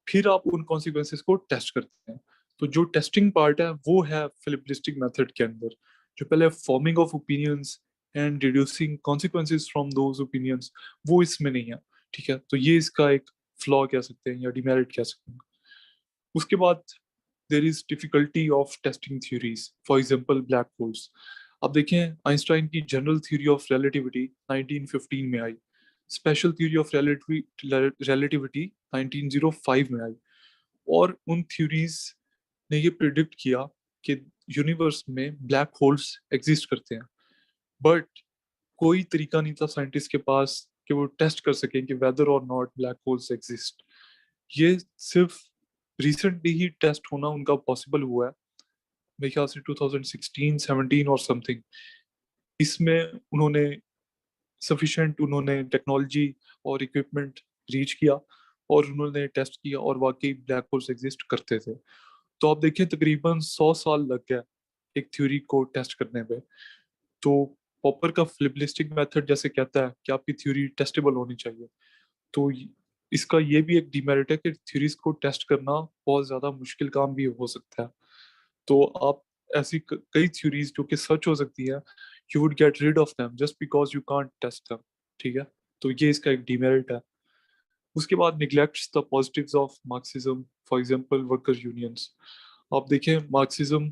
फिर आप उन कॉन्सिक्वेंसेस को टेस्ट करते हैं। तो जो टेस्टिंग पार्ट है वो है फिलिप्टिस्टिक मेथड के अंदर। जो पहले forming of opinions and reducing consequences from those opinions, वो इसमें नहीं है। ठीक है, तो ये इसका एक फ्लॉ कह सकते हैं या डिमेरिट कह सकते हैं। उसके बाद there is difficulty of testing theories, for example black holes. अब देखें, आइंस्टाइन की जनरल थ्योरी ऑफ रिलेटिविटी 1915 में आई, स्पेशल थ्योरी ऑफ रिलेटिविटी 1905 में आई, और उन थ्योरीज ने ये प्रिडिक्ट किया कि यूनिवर्स में ब्लैक होल्स एग्जिस्ट करते हैं, बट कोई तरीका नहीं था साइंटिस्ट के पास कि वो टेस्ट कर सकें कि वेदर और नॉट ब्लैक होल्स एग्जिस्ट। ये सिर्फ रिसेंटली ही टेस्ट होना उनका पॉसिबल हुआ है, मेरे ख्याल से 2016 17 और समथिंग। इसमें उन्होंने सफिशिएंट उन्होंने टेक्नोलॉजी और इक्विपमेंट रीच किया और उन्होंने टेस्ट किया और वाकई ब्लैक होल्स एग्जिस्ट करते थे। तो आप देखिए तकरीबन 100 साल लग गया एक थ्योरी को टेस्ट करने पे। तो पॉपर का फिलिप्लिस्टिक मेथड जैसे कहता है कि आपकी थ्योरी टेस्टेबल होनी चाहिए, तो इसका ये भी एक डिमेरिट है कि थ्योरीज को टेस्ट करना बहुत ज्यादा मुश्किल काम भी हो सकता है। तो आप ऐसी कई थ्योरीज जो कि सच हो सकती है, you would get rid of them just because you can't test them. ठीक है, तो ये इसका एक डिमेरिट है। उसके बाद neglects the positives of Marxism, for example worker unions. आप देखें मार्क्सिज्म,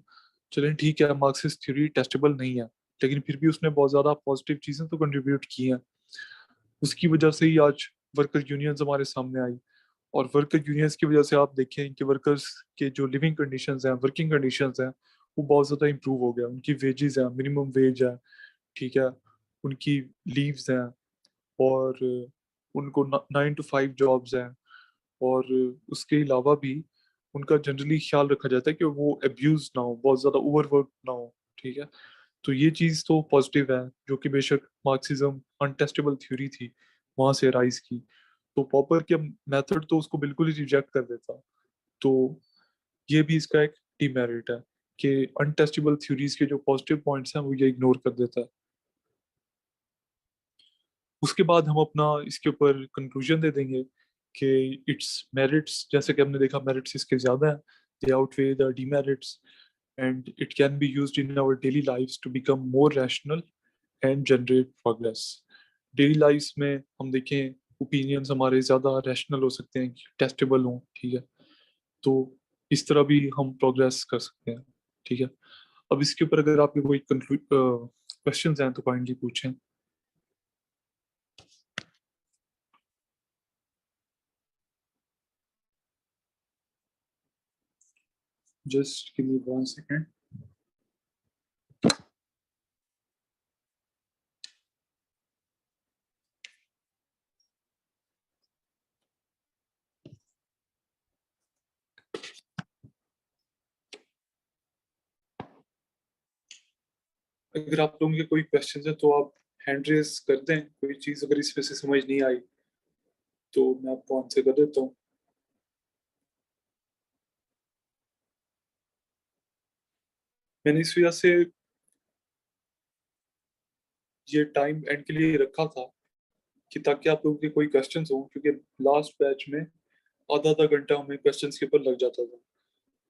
चलें ठीक है मार्क्सिस्ट थ्योरी टेस्टेबल नहीं है, लेकिन फिर भी उसने बहुत ज्यादा पॉजिटिव चीजें तो कंट्रीब्यूट की हैं। उसकी वजह से ही आज वर्कर यूनियंस हमारे सामने आई। और वर्कर यूनियंस की वजह से आप देखें कि वर्कर्स के जो लिविंग कंडीशंस हैं, वर्किंग कंडीशंस हैं, वो बहुत ज़्यादा इंप्रूव हो गया। उनकी वेजेस हैं, मिनिमम वेज है, ठीक है, उनकी लीव्स हैं, और उनको 9 to 5 जॉब्स हैं। और उसके अलावा भी उनका जनरली ख्याल रखा जाता है कि वो अब्यूज ना हो, बहुत ज़्यादा ओवरवर्क ना हो। ठीक है, तो ये चीज़ तो पॉजिटिव है, जो कि बेशक मार्क्सिज्म अनटेस्टेबल थ्योरी थी, वहां से राइज की। तो पॉपर के मेथड तो उसको बिल्कुल ही रिजेक्ट कर देता। तो ये भी इसका एक डिमेरिट है कि अनटेस्टेबल थ्योरीज के जो पॉजिटिव पॉइंट्स हैं वो ये इग्नोर कर देता है। उसके बाद हम अपना इसके ऊपर कंक्लूजन दे देंगे कि इट्स मेरिट्स, जैसे कि हमने देखा मेरिट्स इसके ज्यादा हैं, they outweigh the demerits, and it can be used in our daily lives to become more rational and generate progress. Daily life में हम देखें ओपिनियंस हमारे ज़्यादा रैशनल हो सकते हैं, टेस्टेबल हों। ठीक है, तो इस तरह भी हम प्रोग्रेस कर सकते हैं। ठीक है, अब इसके ऊपर अगर आपके कोई क्वेश्चंस हैं तो काइंडली पूछें। Just give me 1 second. अगर आप लोगों के कोई क्वेश्चंस हैं तो आप हैंड रेस कर दें, कोई चीज़ अगर इसमें से समझ नहीं आई तो मैं आपको आंसर कर देता हूँ। मैंने इस वजह से ये टाइम एंड के लिए रखा था कि ताकि आप लोगों के कोई क्वेश्चंस हो, क्योंकि लास्ट बैच में आधा आधा घंटा हमें क्वेश्चंस के ऊपर लग जाता था।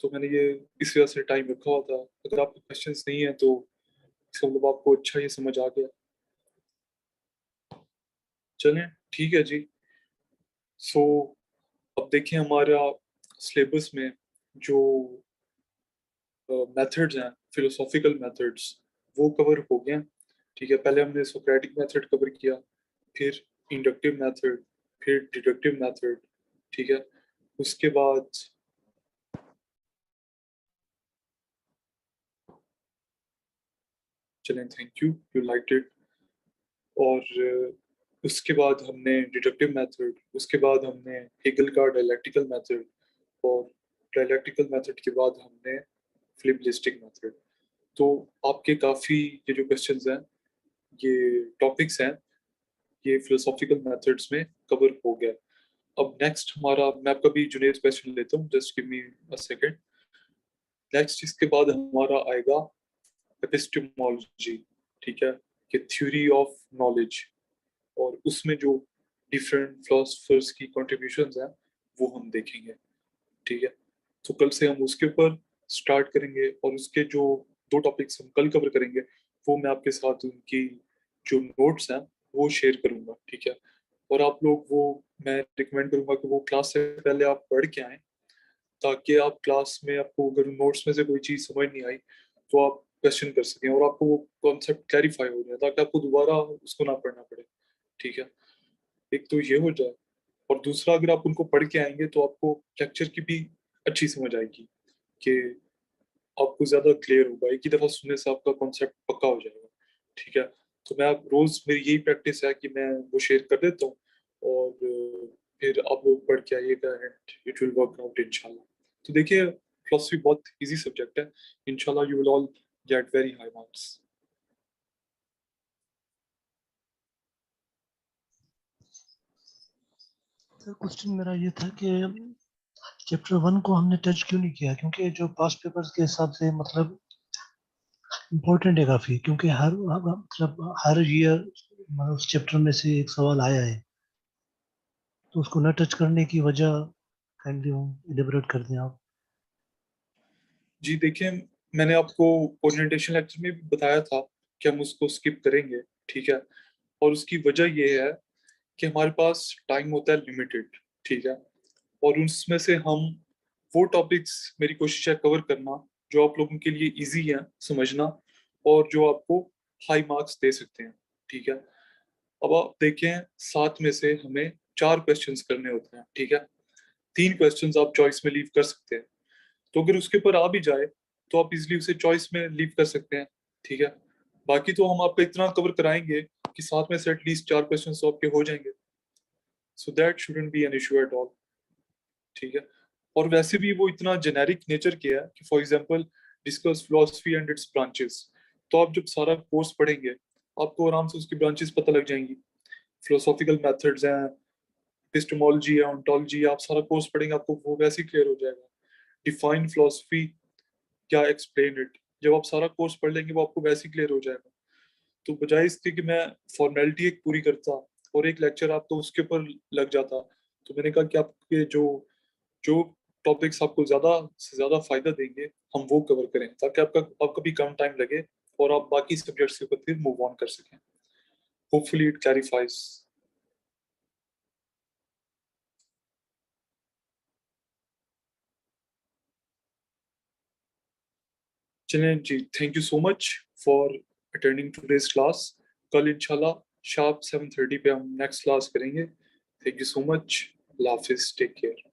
तो मैंने ये इस वजह से टाइम रखा हुआ था। अगर आपके क्वेश्चंस नहीं है तो इसका मतलब आपको अच्छा ये समझ आ गया। चलें ठीक है जी। सो अब देखें हमारा सिलेबस में जो मेथड्स हैं, फिलोसॉफिकल मेथड्स, वो कवर हो गए हैं। ठीक है, पहले हमने सोक्रेटिक मेथड कवर किया, फिर इंडक्टिव मेथड, फिर डिडक्टिव मेथड। ठीक है, उसके बाद चलें, thank you, you like it. और उसके बाद हमने डिडक्टिव मेथड, उसके बाद हमने हेगल का डायलैक्टिकल मेथड, और डायलैक्टिकल मेथड के बाद हमने फिलिप्लिस्टिक मेथड। तो आपके काफ़ी ये जो क्वेश्चंस हैं, ये टॉपिक्स हैं, ये फिलोसॉफिकल मेथड्स में कवर हो गया। अब नेक्स्ट हमारा, मैं आपका भी जुनेद क्वेश्चन लेता हूँ, just give me a second. Next इसके बाद हमारा आएगा एपिस्टेमोलॉजी। ठीक है, कि थ्योरी ऑफ नॉलेज, और उसमें जो डिफरेंट फिलोसफर्स की कॉन्ट्रीब्यूशंस हैं वो हम देखेंगे। ठीक है, तो कल से हम उसके ऊपर स्टार्ट करेंगे, और उसके जो 2 टॉपिक्स हम कल कवर करेंगे वो मैं आपके साथ उनकी जो नोट्स हैं वो शेयर करूंगा। ठीक है, और आप लोग वो, मैं रिकमेंड करूंगा कि वो क्लास से पहले आप पढ़ के आएँ, ताकि आप क्लास में आपको अगर नोट्स में से कोई चीज़ समझ नहीं आई तो आप क्वेश्चन कर सकें और आपको वो कॉन्सेप्ट क्लैरिफाई हो जाए, ताकि आपको दोबारा उसको ना पढ़ना पड़े। ठीक है, एक तो ये हो जाए, और दूसरा अगर आप उनको पढ़ के आएंगे तो आपको लेक्चर की भी अच्छी समझ आएगी, कि आपको ज्यादा क्लियर होगा। एक ही दफा सुनने से आपका कॉन्सेप्ट पक्का हो जाएगा। ठीक है, तो मैं आप रोज, मेरी यही प्रैक्टिस है कि मैं वो शेयर कर देता हूँ, और फिर आप लोग पढ़ के आइएगा, and it will work out इंशाल्लाह। तो देखिए फिलोसफी बहुत इजी सब्जेक्ट है, इंशाल्लाह you will all get very high marks. Sir question मेरा ये था कि चैप्टर 1 को हमने टच क्यों नहीं किया, क्योंकि जो पास्ट पेपर्स के हिसाब से मतलब इम्पोर्टेंट है काफी, क्योंकि हर मतलब हर ईयर मतलब उस चैप्टर में से एक सवाल आया है, तो उसको न टच करने की वजह काइंडली इलेबोरेट कर दें आप। जी देखिए, मैंने आपको ओरिएंटेशन लेक्चर में भी बताया था कि हम उसको स्किप करेंगे, ठीक है। और उसकी वजह ये है कि हमारे पास टाइम होता है लिमिटेड, ठीक है। और उसमें से हम वो टॉपिक्स, मेरी कोशिश है कवर करना जो आप लोगों के लिए इजी है समझना और जो आपको हाई मार्क्स दे सकते हैं, ठीक है। अब आप देखें, 7 में से हमें 4 क्वेश्चंस करने होते हैं, ठीक है। 3 क्वेश्चंस आप चॉइस में लीव कर सकते हैं, तो अगर उसके ऊपर आ भी जाए तो आप इजिली उसे चॉइस में लीव कर सकते हैं, ठीक है। बाकी तो हम आपको इतना कवर कराएंगे कि 7 में से एटलीस्ट 4 क्वेश्चन तो आपके हो जाएंगे, so that shouldn't be an issue at all, ठीक है। और वैसे भी वो इतना जेनेरिक नेचर के है कि for example discuss philosophy and it's branches, तो आप जब सारा कोर्स पढ़ेंगे आपको आराम से उसकी ब्रांचेस पता लग जाएंगी। फिलोसॉफिकल मेथड्स हैं, एपिस्टेमोलॉजी है, ओंटोलॉजी, आप सारा कोर्स पढ़ेंगे आपको वो वैसे ही क्लियर हो जाएगा। डिफाइन फिलोसफी, क्या एक्सप्लेन इट, जब आप सारा कोर्स पढ़ लेंगे वो आपको वैसे ही क्लियर हो जाएगा। तो बजाय इसके कि मैं फॉर्मेलिटी एक पूरी करता और एक लेक्चर आपको उसके ऊपर लग जाता, तो मैंने कहा कि आपके जो जो टॉपिक्स आपको ज्यादा से ज्यादा फायदा देंगे हम वो कवर करें, ताकि आपका भी कम टाइम लगे और आप बाकी सब्जेक्ट्स के ऊपर फिर मूव ऑन कर सकें। Hopefully it clarifies. चलें जी, thank you so much for attending today's class. कल इंशाल्लाह शार्प 7:30 पे हम नेक्स्ट क्लास करेंगे। Thank you so much. अल्लाह हाफिज, टेक केयर।